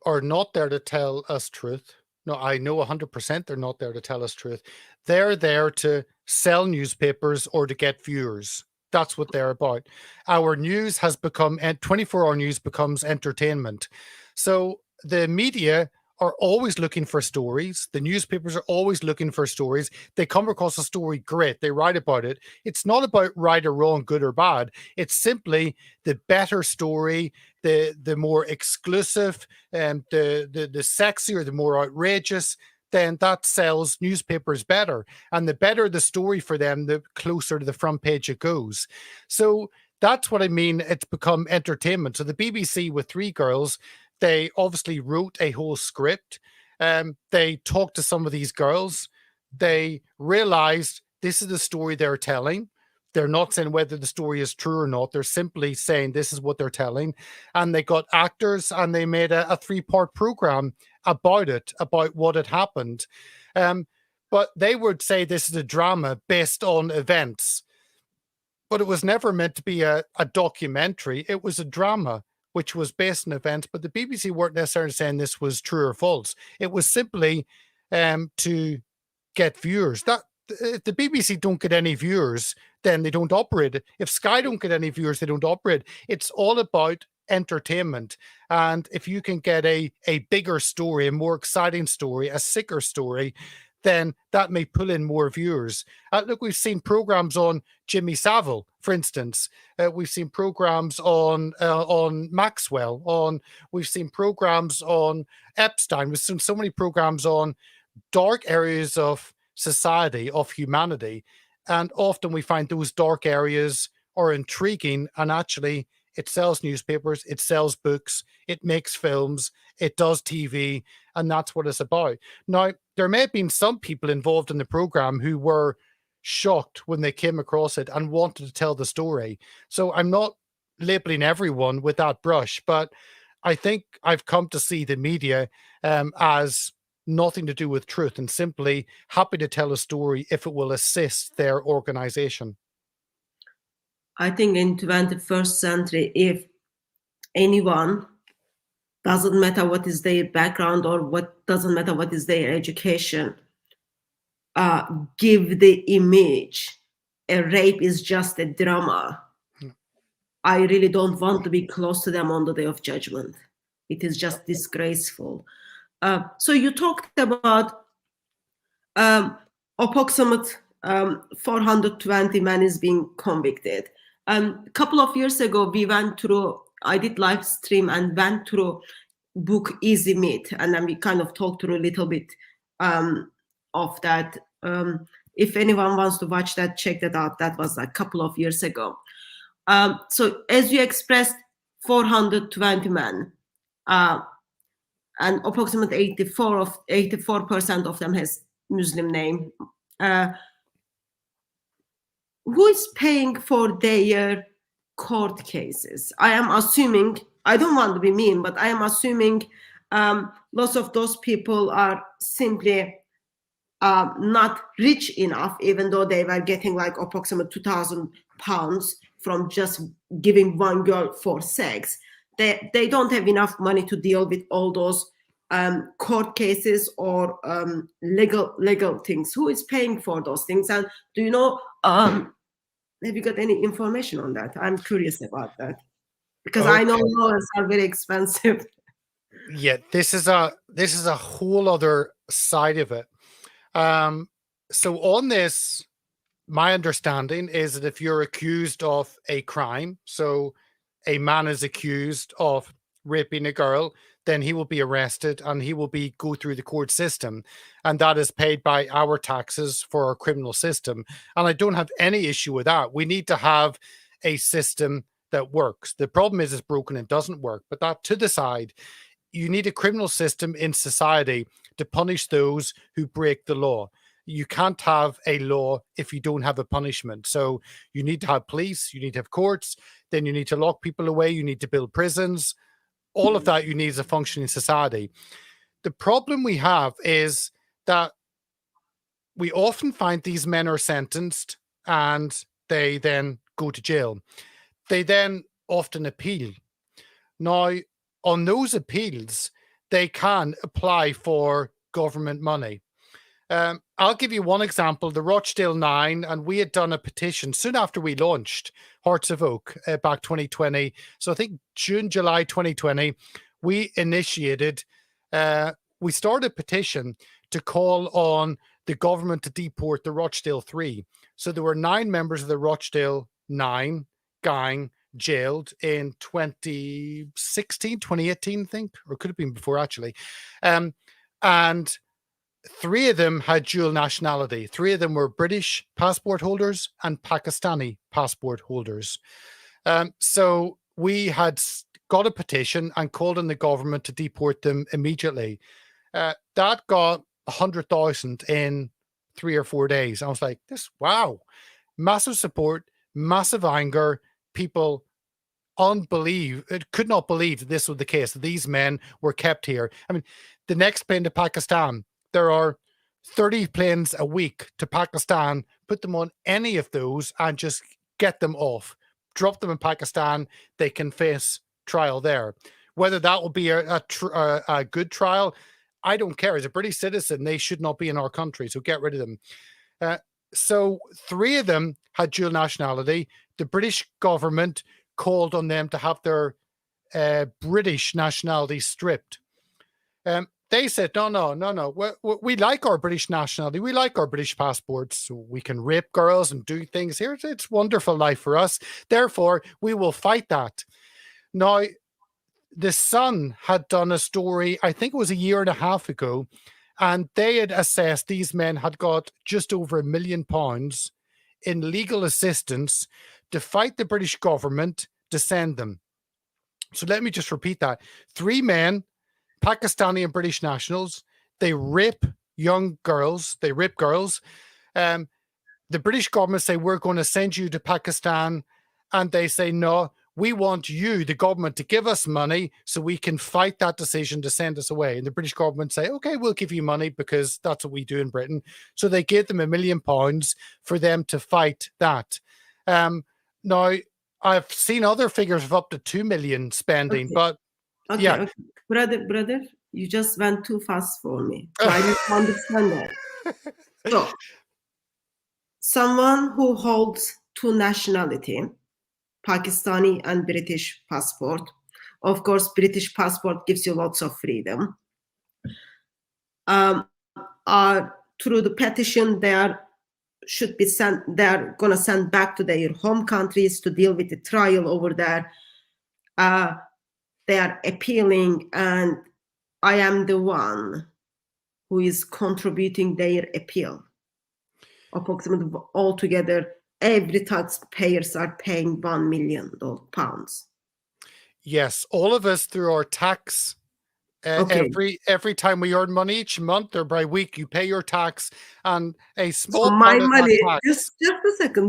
not there to tell us truth. No, I know 100% they're not there to tell us truth. They're there to sell newspapers or to get viewers. That's what they're about. Our news has become, 24-hour news becomes entertainment. So the media are always looking for stories. The newspapers are always looking for stories. They come across a story, great. They write about it. It's not about right or wrong, good or bad. It's simply the better story, the more exclusive, the sexier, the more outrageous, then that sells newspapers better. And the better the story for them, the closer to the front page it goes. So that's what I mean. It's become entertainment. So the BBC with three girls, they obviously wrote a whole script. They talked to some of these girls. They realized this is the story they're telling. They're not saying whether the story is true or not. They're simply saying this is what they're telling. And they got actors and they made a 3-part program about it, about what had happened. But they would say this is a drama based on events. But it was never meant to be a documentary. It was a drama which was based on events. But the BBC weren't necessarily saying this was true or false. It was simply to get viewers. That if the BBC don't get any viewers, then they don't operate it. If Sky don't get any viewers, they don't operate. It's all about entertainment. And if you can get a bigger story, a more exciting story, a sicker story, then that may pull in more viewers. Look, we've seen programs on Jimmy Savile, for instance. We've seen programs on Maxwell. We've seen programs on Epstein. We've seen so many programs on dark areas of society, of humanity. And often we find those dark areas are intriguing, and actually it sells newspapers, it sells books, it makes films, it does TV, and that's what it's about. Now, there may have been some people involved in the program who were shocked when they came across it and wanted to tell the story. So I'm not labeling everyone with that brush, but I think I've come to see the media as nothing to do with truth and simply happy to tell a story if it will assist their organization. I think in 21st century, if anyone, doesn't matter what is their background or what doesn't matter what is their education, give the image a rape is just a drama, I really don't want to be close to them on the day of judgment. It is just disgraceful. So you talked about approximate 420 men is being convicted. A couple of years ago, I did live stream and went through book Easy Meat, and then we kind of talked through a little bit of that. If anyone wants to watch that, check that out. That was a couple of years ago. So as you expressed, 420 men, and approximately 84% of them has Muslim name. Who is paying for their court cases? I am assuming, I don't want to be mean, but I am assuming lots of those people are simply not rich enough, even though they were getting like approximately £2,000 from just giving one girl for sex. they don't have enough money to deal with all those court cases or legal things. Who is paying for those things? And do you know, have you got any information on that? I'm curious about that, because I know Okay. lawyers are very expensive. Yeah, this is a whole other side of it. So on this, my understanding is that if you're accused of a crime, so a man is accused of raping a girl, then he will be arrested and he will go through the court system, and that is paid by our taxes for our criminal system. And I don't have any issue with that. We need to have a system that works. The problem is it's broken and doesn't work. But that to the side, you need a criminal system in society to punish those who break the law. You can't have a law if you don't have a punishment. So you need to have police, you need to have courts, then you need to lock people away, you need to build prisons. All of that you need as a functioning society. The problem we have is that we often find these men are sentenced and they then go to jail. They then often appeal. Now, on those appeals, they can apply for government money. I'll give you one example, the Rochdale Nine, and we had done a petition soon after we launched Hearts of Oak back 2020. So I think June, July 2020, we initiated, we started a petition to call on the government to deport the Rochdale Three. So there were 9 members of the Rochdale Nine gang jailed in 2016, 2018, I think, or it could have been before actually. And 3 of them had dual nationality. 3 of them were British passport holders and Pakistani passport holders. So we had got a petition and called on the government to deport them immediately. That got 100,000 in 3 or 4 days. I was like, wow, massive support, massive anger. People could not believe that this was the case, that these men were kept here. I mean, the next plane to Pakistan, there are 30 planes a week to Pakistan. Put them on any of those and just get them off. Drop them in Pakistan. They can face trial there. Whether that will be a good trial, I don't care. As a British citizen, they should not be in our country. So get rid of them. So 3 of them had dual nationality. The British government called on them to have their British nationality stripped. They said, no. We like our British nationality. We like our British passports. So we can rape girls and do things here. It's wonderful life for us. Therefore, we will fight that. Now, the Sun had done a story, I think it was a year and a half ago, and they had assessed these men had got just over £1 million in legal assistance to fight the British government to send them. So let me just repeat that. 3 men, Pakistani and British nationals, they rape young girls. They rape girls. The British government say, we're going to send you to Pakistan. And they say, no, we want you, the government, to give us money so we can fight that decision to send us away. And the British government say, okay, we'll give you money because that's what we do in Britain. So they gave them £1 million for them to fight that. Now, I've seen other figures of up to 2 million spending, but yeah. Okay. Brother, you just went too fast for me. So I need to understand that. So, someone who holds 2 nationality, Pakistani and British passport. Of course, British passport gives you lots of freedom. Through the petition, they are going to send back to their home countries to deal with the trial over there. They are appealing, and I am the one who is contributing their appeal. Approximately altogether, every taxpayers are paying £1 million. Yes, all of us through our tax. Okay. Every time we earn money each month or by week, you pay your tax, and a small So part my of money. that tax,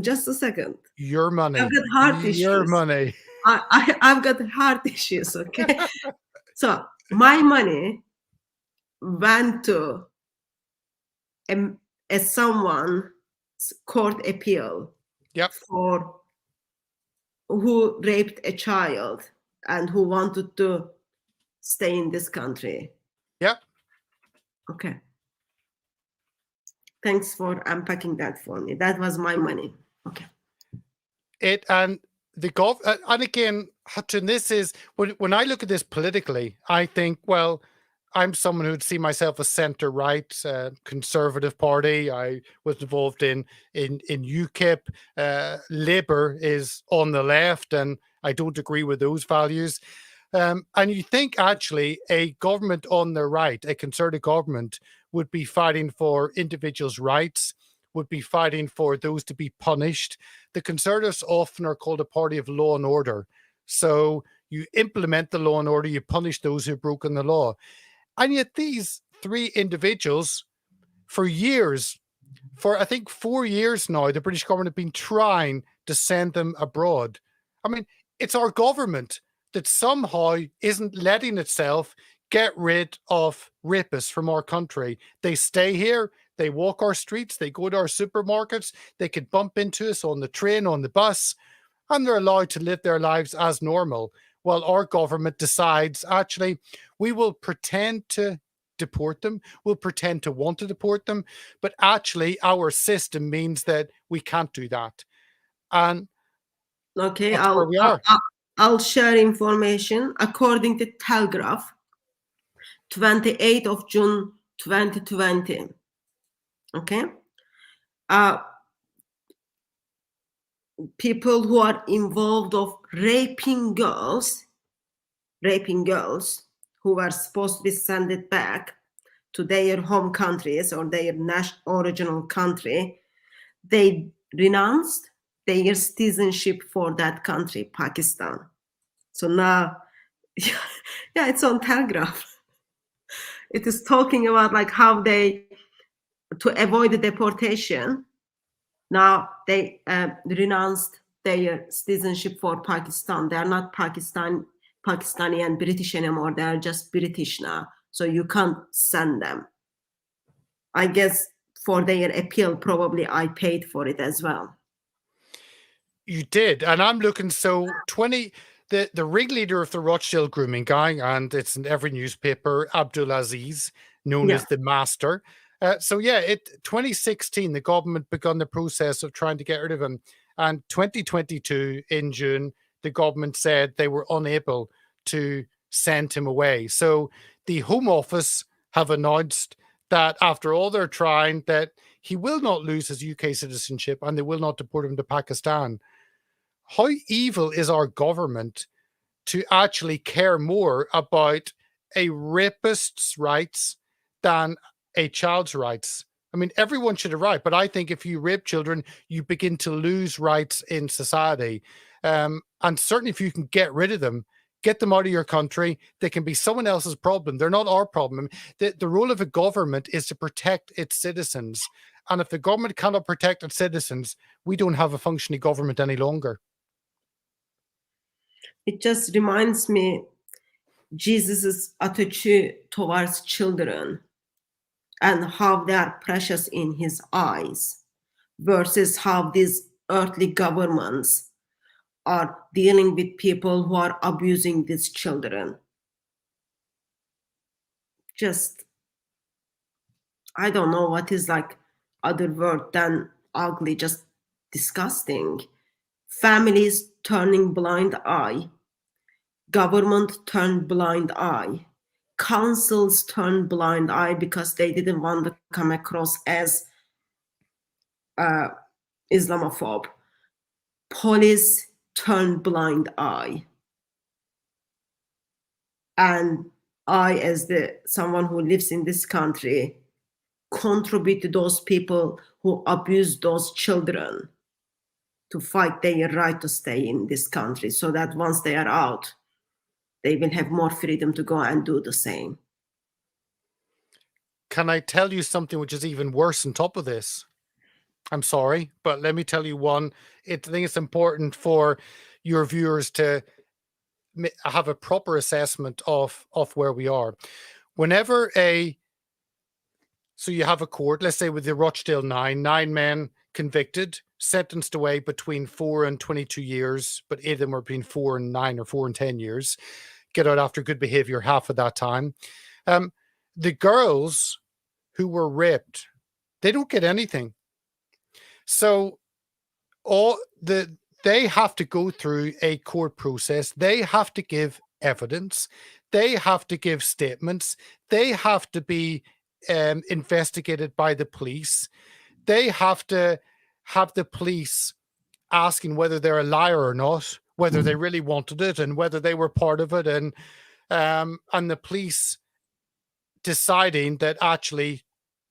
Just a second. your money. I've got heart issues. Your money. I've got heart issues. Okay. So my money went to someone's court appeal. Yep. For who raped a child, and who wanted to stay in this country. Yeah. Okay. Thanks for unpacking that for me. That was my money. Okay. And again, Hutchin, this is when I look at this politically, I think, well, I'm someone who'd see myself as centre right, Conservative Party. I was involved in UKIP. Labour is on the left, and I don't agree with those values. And you think actually a government on the right, a Conservative government, would be fighting for individuals' rights, would be fighting for those to be punished. The Conservatives often are called a party of law and order. So you implement the law and order, you punish those who've broken the law. And yet these three individuals, for years, for I think 4 years now, the British government have been trying to send them abroad. I mean, it's our government that somehow isn't letting itself get rid of rapists from our country. They stay here, they walk our streets, they go to our supermarkets, they could bump into us on the train, on the bus, and they're allowed to live their lives as normal. While our government decides, actually, we will pretend to deport them, we'll pretend to want to deport them, but actually our system means that we can't do that. And Okay, that's where we are. I'll share information. According to Telegraph, 28th of June 2020. Okay. People who are involved of raping girls who were supposed to be sent back to their home countries or their original country, they renounced their citizenship for that country, Pakistan. So now, yeah, it's on Telegraph. It is talking about like how they, to avoid the deportation, now they renounced their citizenship for Pakistan. They are not Pakistani and British anymore. They are just British now. So you can't send them. I guess for their appeal, probably I paid for it as well. You did. And I'm looking, so the ringleader of the Rochdale grooming gang, and it's in every newspaper, Abdulaziz, known as the Master. 2016, the government begun the process of trying to get rid of him. And 2022, in June, the government said they were unable to send him away. So the Home Office have announced that after all they're trying, that he will not lose his UK citizenship and they will not deport him to Pakistan. How evil is our government to actually care more about a rapist's rights than a child's rights? I mean, everyone should have right, but I think if you rape children, you begin to lose rights in society. And certainly if you can get rid of them, get them out of your country, they can be someone else's problem. They're not our problem. The role of a government is to protect its citizens. And if the government cannot protect its citizens, we don't have a functioning government any longer. It just reminds me Jesus's attitude towards children and how they are precious in his eyes versus how these earthly governments are dealing with people who are abusing these children. Just, I don't know what is like other word than ugly, just disgusting. Families turning blind eye. Government turned blind eye. Councils turned blind eye because they didn't want to come across as Islamophobe. Police turned blind eye. And I, as someone who lives in this country, contribute to those people who abuse those children to fight their right to stay in this country so that once they are out, they will have more freedom to go and do the same. Can I tell you something which is even worse on top of this? I'm sorry, but let me tell you one. I think it's important for your viewers to have a proper assessment of where we are. Whenever so you have a court, let's say with the Rochdale nine men convicted, sentenced away between 4 and 22 years, but 8 of them were between 4 and 9 or 4 and 10 years. Get out after good behavior half of that time. The girls who were raped, they don't get anything. So they have to go through a court process. They have to give evidence. They have to give statements. They have to be investigated by the police. They have to have the police asking whether they're a liar or not, whether they really wanted it, and whether they were part of it, and the police deciding that actually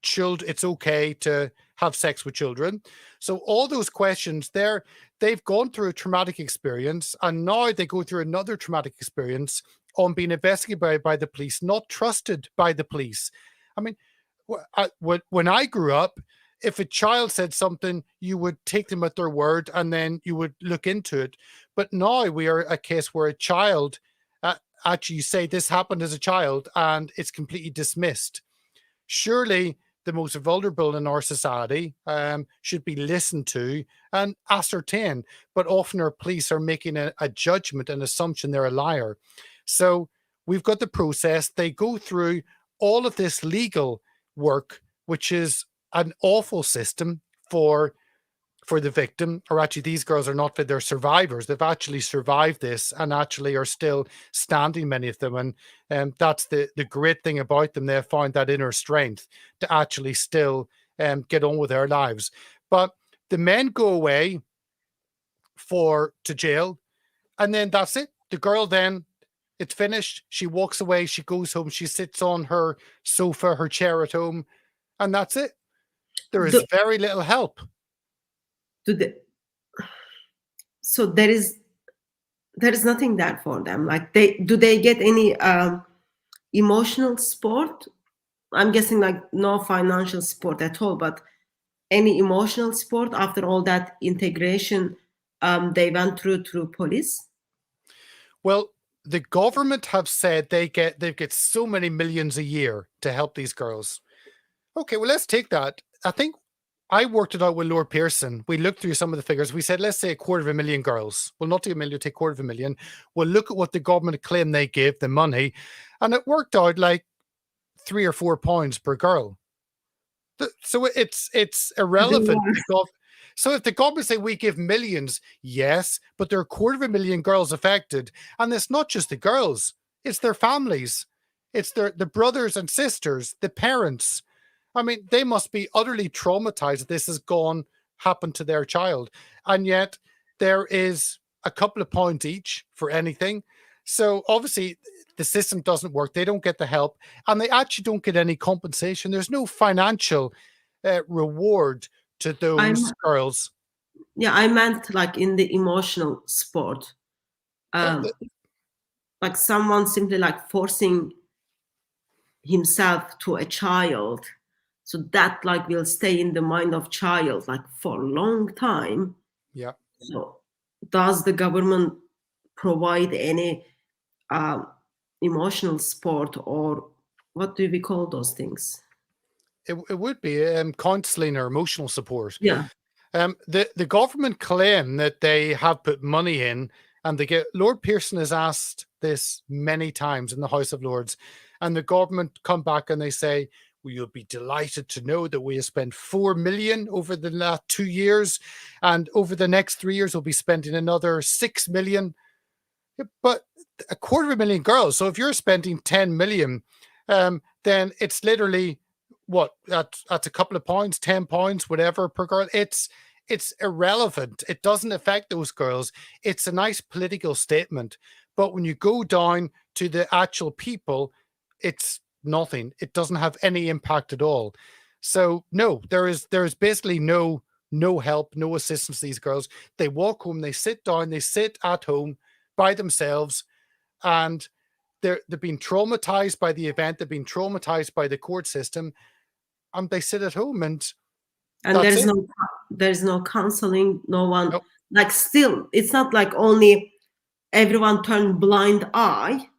it's okay to have sex with children. So all those questions there, they've gone through a traumatic experience, and now they go through another traumatic experience on being investigated by the police, not trusted by the police. I mean, when I grew up, if a child said something, you would take them at their word and then you would look into it. But now we are a case where a child actually say this happened as a child and it's completely dismissed. Surely the most vulnerable in our society should be listened to and ascertained. But often our police are making a judgment, an assumption they're a liar. So we've got the process. They go through all of this legal work, which is an awful system for the victim. Or actually, these girls are not, they're survivors. They've actually survived this and actually are still standing, many of them. And that's the great thing about them. They've found that inner strength to actually still get on with their lives. But the men go away to jail, and then that's it. The girl then, it's finished. She walks away. She goes home. She sits on her sofa, her chair at home, and that's it. There is very little help. So there is nothing there for them. Like do they get any emotional support? I'm guessing like no financial support at all, but any emotional support after all that integration they went through police? Well, the government have said they get so many millions a year to help these girls. Okay, well, let's take that. I think I worked it out with Lord Pearson. We looked through some of the figures. We said, let's say 250,000 girls. We'll not take 1 million, take 250,000. We'll look at what the government claim they give, the money, and it worked out like £3 or £4 per girl. So it's irrelevant. So if the government say we give millions, yes, but there are 250,000 girls affected, and it's not just the girls; it's their families, it's the brothers and sisters, the parents. I mean, they must be utterly traumatized that this has happened to their child. And yet there is a couple of pounds each for anything. So obviously the system doesn't work. They don't get the help, and they actually don't get any compensation. There's no financial reward to those girls. Yeah, I meant like in the emotional support. Like someone simply like forcing himself to a child, so that like will stay in the mind of child like for a long time. Yeah. So does the government provide any emotional support, or what do we call those things? It would be counseling or emotional support. Yeah. The government claim that they have put money in, and Lord Pearson has asked this many times in the House of Lords, and the government come back and they say, well, you'll be delighted to know that we have spent 4 million over the last 2 years, and over the next 3 years we'll be spending another 6 million. But 250,000 girls. So if you're spending 10 million, then it's literally what? That's a couple of pounds, £10, whatever per girl. It's irrelevant. It doesn't affect those girls. It's a nice political statement. But when you go down to the actual people, it's nothing. It doesn't have any impact at all. So no, there is basically no help, no assistance to these girls. They walk home, they sit down, they sit at home by themselves, and they've been traumatized by the event, they've been traumatized by the court system, and they sit at home and there's no counseling, no one. Nope. Like still, it's not like only everyone turn blind eye,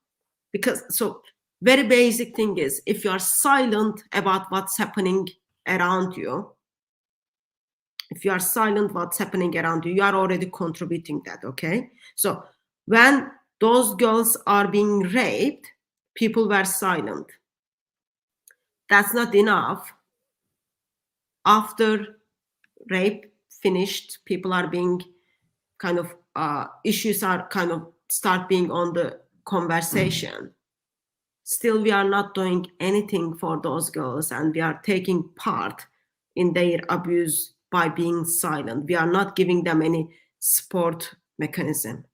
because so very basic thing is if you are silent about what's happening around you, If you are silent, what's happening around you? You are already contributing that, okay? So when those girls are being raped, people were silent. That's not enough. After rape finished, people are being kind of, issues are kind of start being on the conversation. Still, we are not doing anything for those girls, and we are taking part in their abuse by being silent. We are not giving them any support mechanism.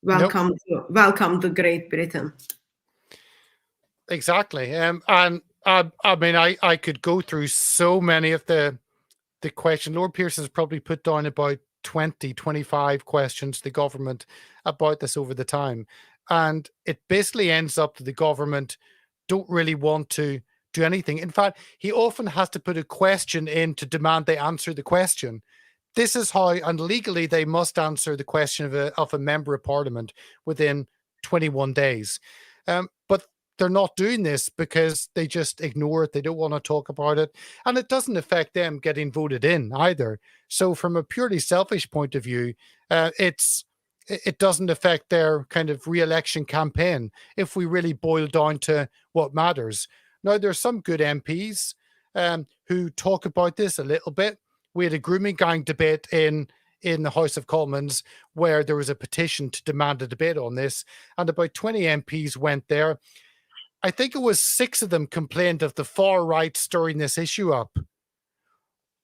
Nope. Welcome to Great Britain. Exactly. And I mean, I could go through so many of the question. Lord Pearson has probably put down about 20, 25 questions to the government about this over the time. And it basically ends up that the government don't really want to do anything. In fact, he often has to put a question in to demand they answer the question. This is how, and legally, they must answer the question of a member of parliament within 21 days. But they're not doing this because they just ignore it. They don't want to talk about it. And it doesn't affect them getting voted in either. So from a purely selfish point of view, it doesn't affect their kind of re-election campaign if we really boil down to what matters. Now, there's some good MPs who talk about this a little bit. We had a grooming gang debate in the House of Commons where there was a petition to demand a debate on this, and about 20 MPs went there. I think it was 6 of them complained of the far right stirring this issue up.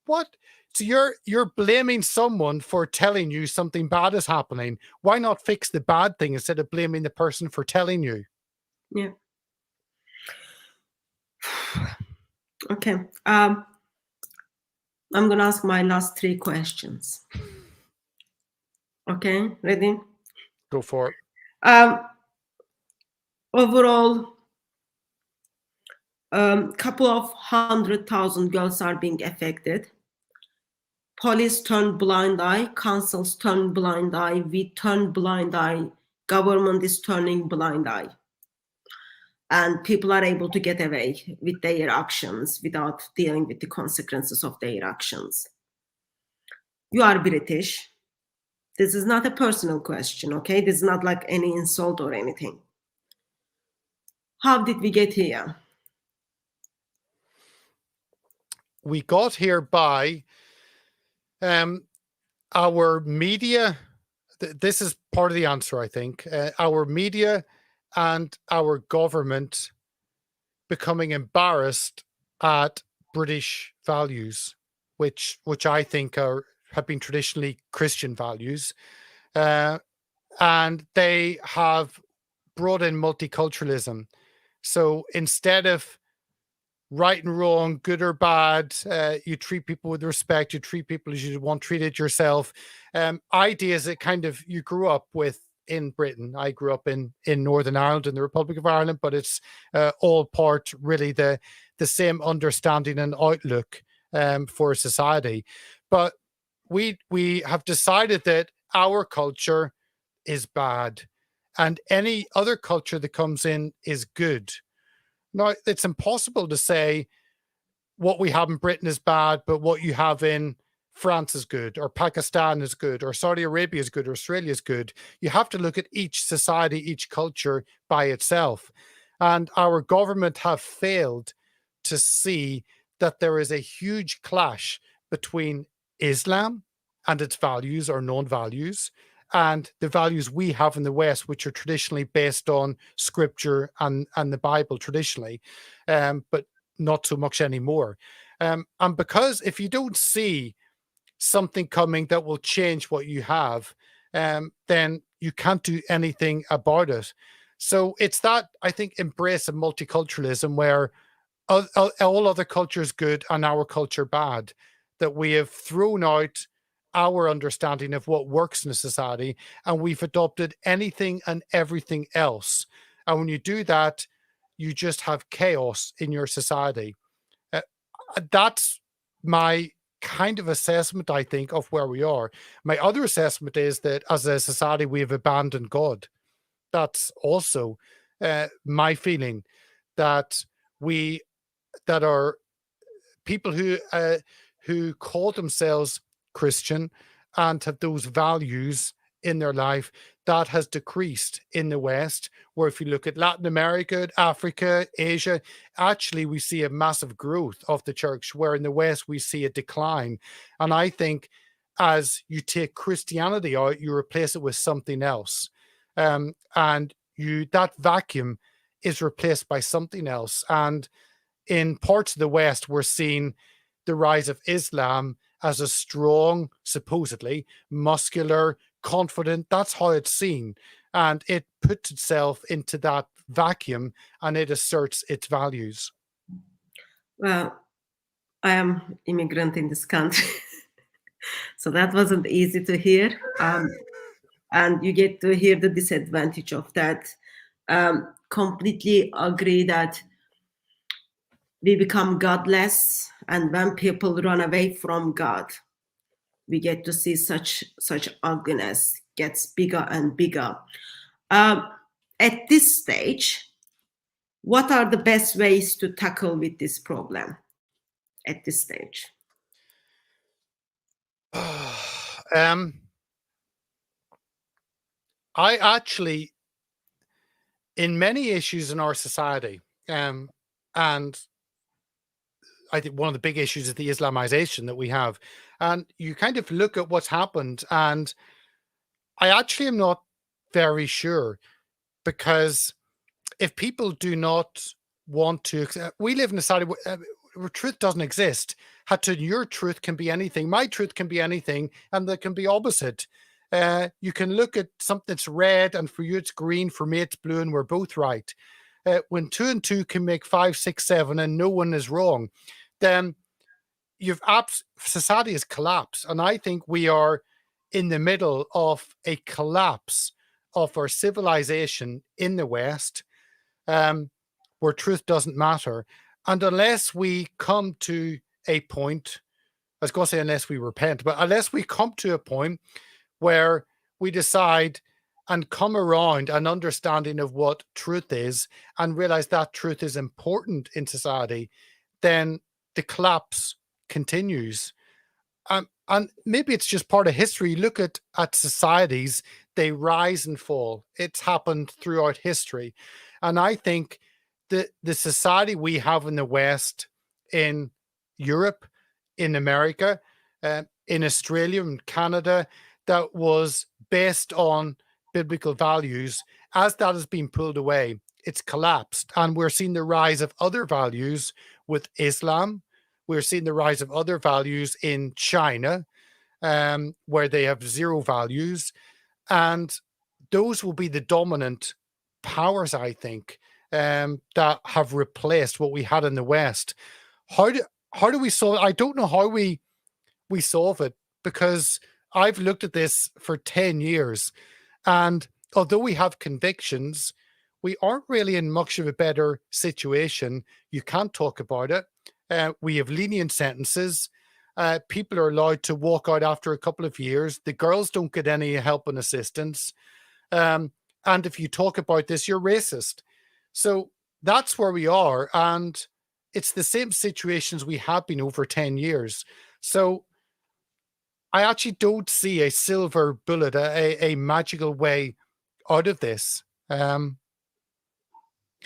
What? So you're blaming someone for telling you something bad is happening. Why not fix the bad thing instead of blaming the person for telling you? Yeah. Okay. I'm going to ask my last 3 questions. Okay, ready? Go for it. Overall, couple of 100,000 girls are being affected. Police turn blind eye, councils turn blind eye, we turn blind eye, government is turning blind eye. And people are able to get away with their actions without dealing with the consequences of their actions. You are British. This is not a personal question, okay? This is not like any insult or anything. How did we get here? We got here by our media. This is part of the answer, I think. Our media and our government becoming embarrassed at British values, which I think have been traditionally Christian values, and they have brought in multiculturalism. So instead of right and wrong, good or bad, you treat people with respect, you treat people as you want treated yourself. Ideas that kind of you grew up with in Britain. I grew up in Northern Ireland, in the Republic of Ireland, but it's all part really the same understanding and outlook for society. But we have decided that our culture is bad and any other culture that comes in is good. Now, it's impossible to say what we have in Britain is bad, but what you have in France is good, or Pakistan is good, or Saudi Arabia is good, or Australia is good. You have to look at each society, each culture by itself. And our government have failed to see that there is a huge clash between Islam and its values or non-values and the values we have in the West, which are traditionally based on scripture and the Bible traditionally, but not so much anymore. And because if you don't see something coming that will change what you have, then you can't do anything about it. So it's that, I think, embrace of multiculturalism where all other cultures good and our culture bad, that we have thrown out our understanding of what works in a society and we've adopted anything and everything else. And when you do that, you just have chaos in your society. That's my kind of assessment, I think, of where we are. My other assessment is that as a society, we have abandoned God. That's also my feeling, that are people who call themselves Christian and have those values in their life, that has decreased in the West. Where if you look at Latin America, Africa, Asia, actually we see a massive growth of the church, where in the West we see a decline. And I think as you take Christianity out, you replace it with something else. And that vacuum is replaced by something else. And in parts of the West, we're seeing the rise of Islam as a strong, supposedly muscular, confident. That's how it's seen. And it puts itself into that vacuum and it asserts its values. Well, I am immigrant in this country, so that wasn't easy to hear. And you get to hear the disadvantage of that. Completely agree that we become godless, and when people run away from God, we get to see such ugliness gets bigger and bigger. At this stage, what are the best ways to tackle with this problem at this stage? I actually, in many issues in our society, and I think one of the big issues is the Islamization that we have. And you kind of look at what's happened, and I actually am not very sure, because if people do not want to, we live in a society where truth doesn't exist. Your truth can be anything, my truth can be anything, and there can be opposite. You can look at something that's red, and for you it's green, for me it's blue, and we're both right. When 2 and 2 can make 5, 6, 7, and no one is wrong, then society has collapsed. And I think we are in the middle of a collapse of our civilization in the West, where truth doesn't matter. And unless we come to a point, I was going to say unless we repent, but unless we come to a point where we decide and come around an understanding of what truth is and realize that truth is important in society, then the collapse continues. And maybe it's just part of history. You look at societies, they rise and fall. It's happened throughout history. And I think the society we have in the West, in Europe, in America, in Australia and Canada, that was based on biblical values, as that has been pulled away, it's collapsed. And we're seeing the rise of other values with Islam. We're seeing the rise of other values in China, where they have zero values. And those will be the dominant powers, I think, that have replaced what we had in the West. How do we solve it? I don't know how we solve it, because I've looked at this for 10 years. And although we have convictions, we aren't really in much of a better situation. You can't talk about it. We have lenient sentences. People are allowed to walk out after a couple of years. The girls don't get any help and assistance. And if you talk about this, you're racist. So that's where we are. And it's the same situations we have been over 10 years. So I actually don't see a silver bullet, a magical way out of this. I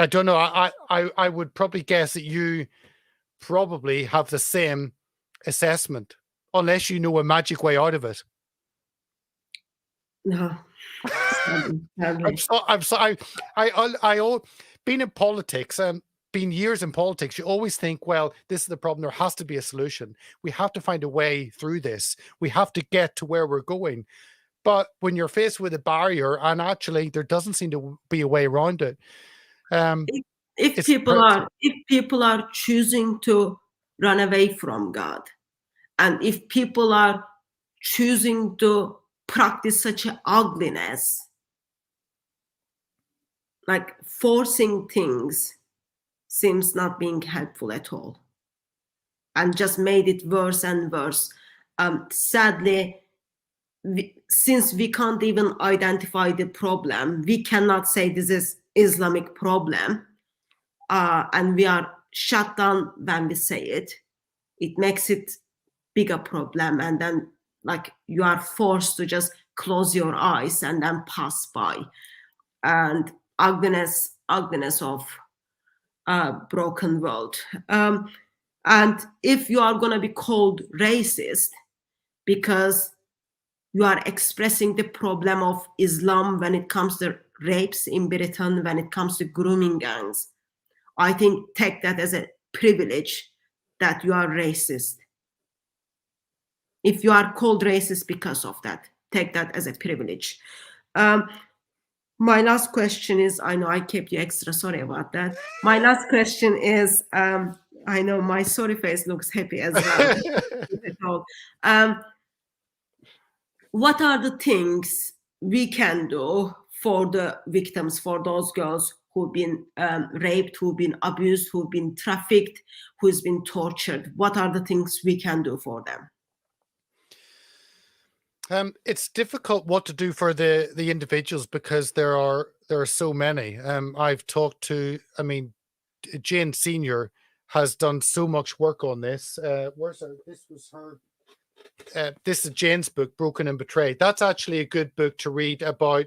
don't know. I would probably guess that you probably have the same assessment, unless you know a magic way out of it. No. I'm sorry. Being in politics, being years in politics, you always think, well, this is the problem. There has to be a solution. We have to find a way through this. We have to get to where we're going. But when you're faced with a barrier, and actually there doesn't seem to be a way around it. If people are choosing to run away from God, and if people are choosing to practice such an ugliness, like forcing things, seems not being helpful at all, and just made it worse and worse. Sadly, since we can't even identify the problem, we cannot say this is Islamic problem, and we are shut down when we say it. It makes it bigger problem, and then like you are forced to just close your eyes and then pass by. And ugliness of broken world. And if you are going to be called racist because you are expressing the problem of Islam when it comes to rapes in Britain, when it comes to grooming gangs, I think take that as a privilege that you are racist. If you are called racist because of that, take that as a privilege. My last question is, I know I kept you extra, sorry about that. My last question is, I know my sorry face looks happy as well. What are the things we can do for the victims, for those girls who've been raped, who've been abused, who've been trafficked, who's been tortured? What are the things we can do for them? It's difficult what to do for the individuals because there are so many. I've talked to, I mean, Jane Senior has done so much work on this. Where's her? This was her. This is Jane's book, Broken and Betrayed. That's actually a good book to read about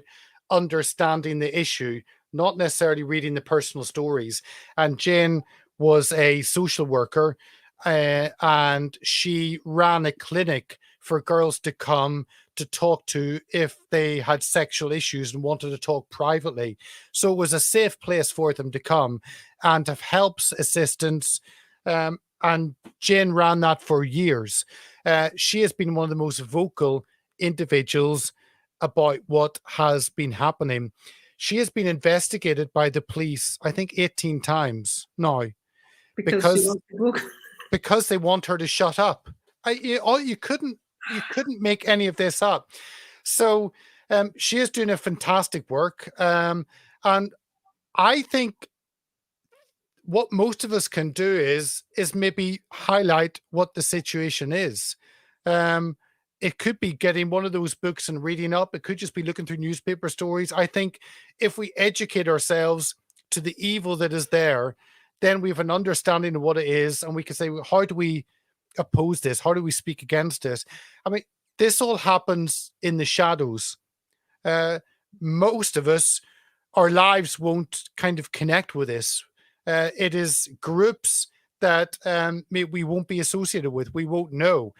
understanding the issue, not necessarily reading the personal stories. And Jane was a social worker, and she ran a clinic for girls to come to talk to if they had sexual issues and wanted to talk privately. So it was a safe place for them to come and have helps, assistance. And Jane ran that for years. She has been one of the most vocal individuals about what has been happening. She has been investigated by the police, I think, 18 times now because they want her to shut up. You couldn't make any of this up. So she is doing a fantastic work. And I think what most of us can do is maybe highlight what the situation is. It could be getting one of those books and reading up. It could just be looking through newspaper stories. I think if we educate ourselves to the evil that is there, then we have an understanding of what it is, and we can say, well, how do we oppose this? How do we speak against this? I mean, this all happens in the shadows. Most of us, our lives won't kind of connect with this. It is groups that we won't be associated with. We won't know.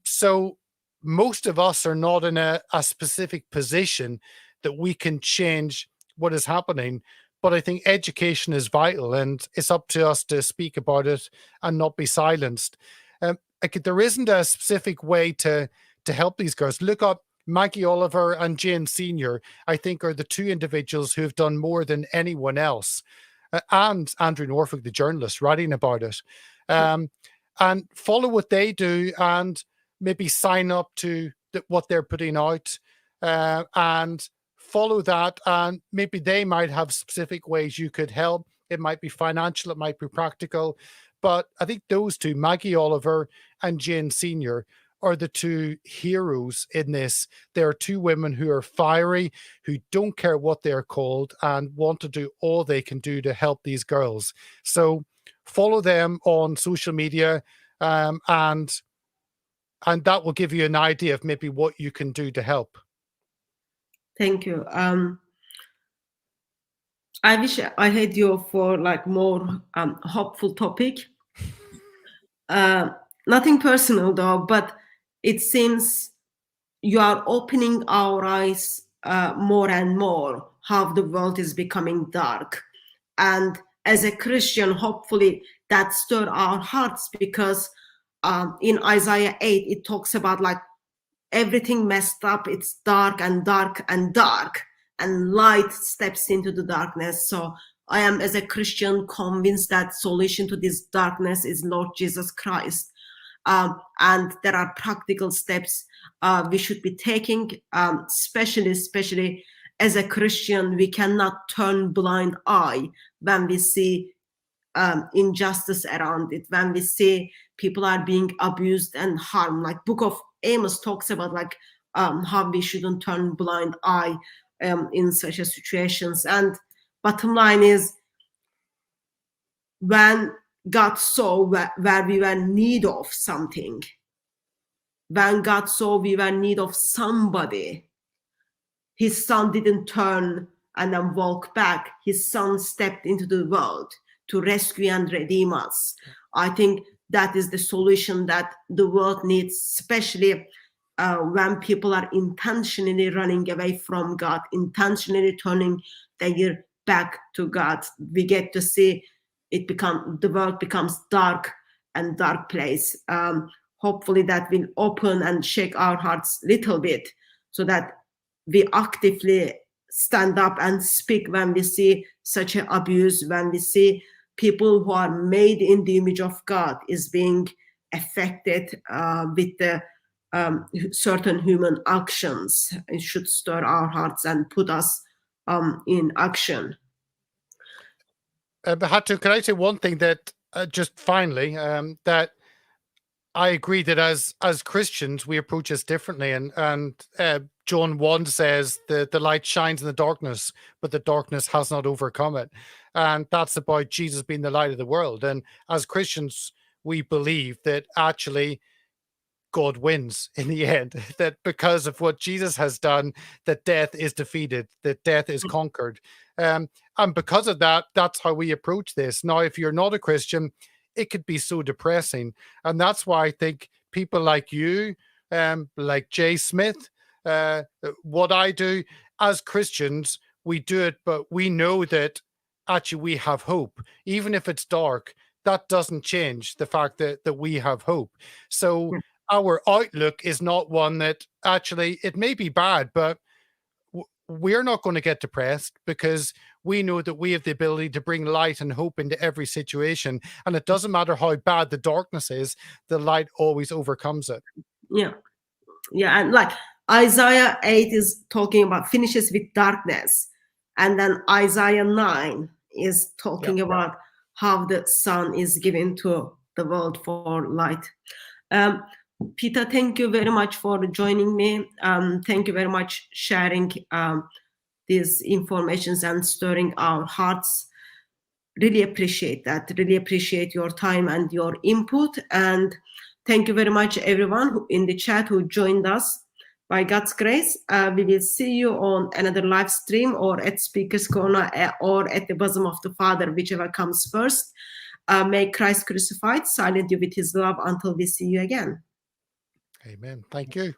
So most of us are not in a specific position that we can change what is happening. But I think education is vital, and it's up to us to speak about it and not be silenced. There isn't a specific way to help these girls. Look up Maggie Oliver and Jane Senior, I think, are the two individuals who have done more than anyone else. And Andrew Norfolk, the journalist, writing about it. And follow what they do and maybe sign up to what they're putting out and follow that. And maybe they might have specific ways you could help. It might be financial, it might be practical. But I think those two, Maggie Oliver and Jane Senior, are the two heroes in this. There are two women who are fiery, who don't care what they're called and want to do all they can do to help these girls. So follow them on social media, and that will give you an idea of maybe what you can do to help. Thank you. I wish I had you for like more hopeful topic. Nothing personal though, but it seems you are opening our eyes more and more how the world is becoming dark. And as a Christian, hopefully that stir our hearts, because in Isaiah 8, it talks about like everything messed up, it's dark and dark and dark, and light steps into the darkness. So I am, as a Christian, convinced that solution to this darkness is Lord Jesus Christ. And there are practical steps we should be taking, especially as a Christian. We cannot turn blind eye when we see injustice around it, when we see people are being abused and harmed. Like Book of Amos talks about like how we shouldn't turn blind eye in such a situations. And bottom line is, when God saw where we were in need of something, when God saw we were in need of somebody, his son didn't turn and then walk back. His son stepped into the world to rescue and redeem us. I think that is the solution that the world needs, especially when people are intentionally running away from God, intentionally turning their back to God. We get to see the world becomes dark and dark place. Hopefully that will open and shake our hearts a little bit, so that we actively stand up and speak when we see such an abuse, when we see people who are made in the image of God is being affected with the certain human actions. It should stir our hearts and put us in action. Hatu, can I say one thing that just finally, that I agree that as Christians we approach this differently, and John 1 says the light shines in the darkness, but the darkness has not overcome it, and that's about Jesus being the light of the world. And as Christians, we believe that actually God wins in the end, that because of what Jesus has done, that death is defeated, that death is conquered. And because of that, that's how we approach this. Now, if you're not a Christian, it could be so depressing. And that's why I think people like you, like Jay Smith, what I do, as Christians, we do it, but we know that actually we have hope. Even if it's dark, that doesn't change the fact that we have hope. So our outlook is not one that actually, it may be bad, but we're not going to get depressed, because we know that we have the ability to bring light and hope into every situation. And it doesn't matter how bad the darkness is, the light always overcomes it. Yeah. And like Isaiah 8 is talking about finishes with darkness. And then Isaiah 9 is talking about how the sun is given to the world for light. Peter, thank you very much for joining me. Thank you very much sharing these informations and stirring our hearts. Really appreciate that. Really appreciate your time and your input. And thank you very much, everyone in the chat who joined us. By God's grace, we will see you on another live stream, or at Speaker's Corner, or at the bosom of the Father, whichever comes first. May Christ crucified silence you with his love until we see you again. Amen. Thank you.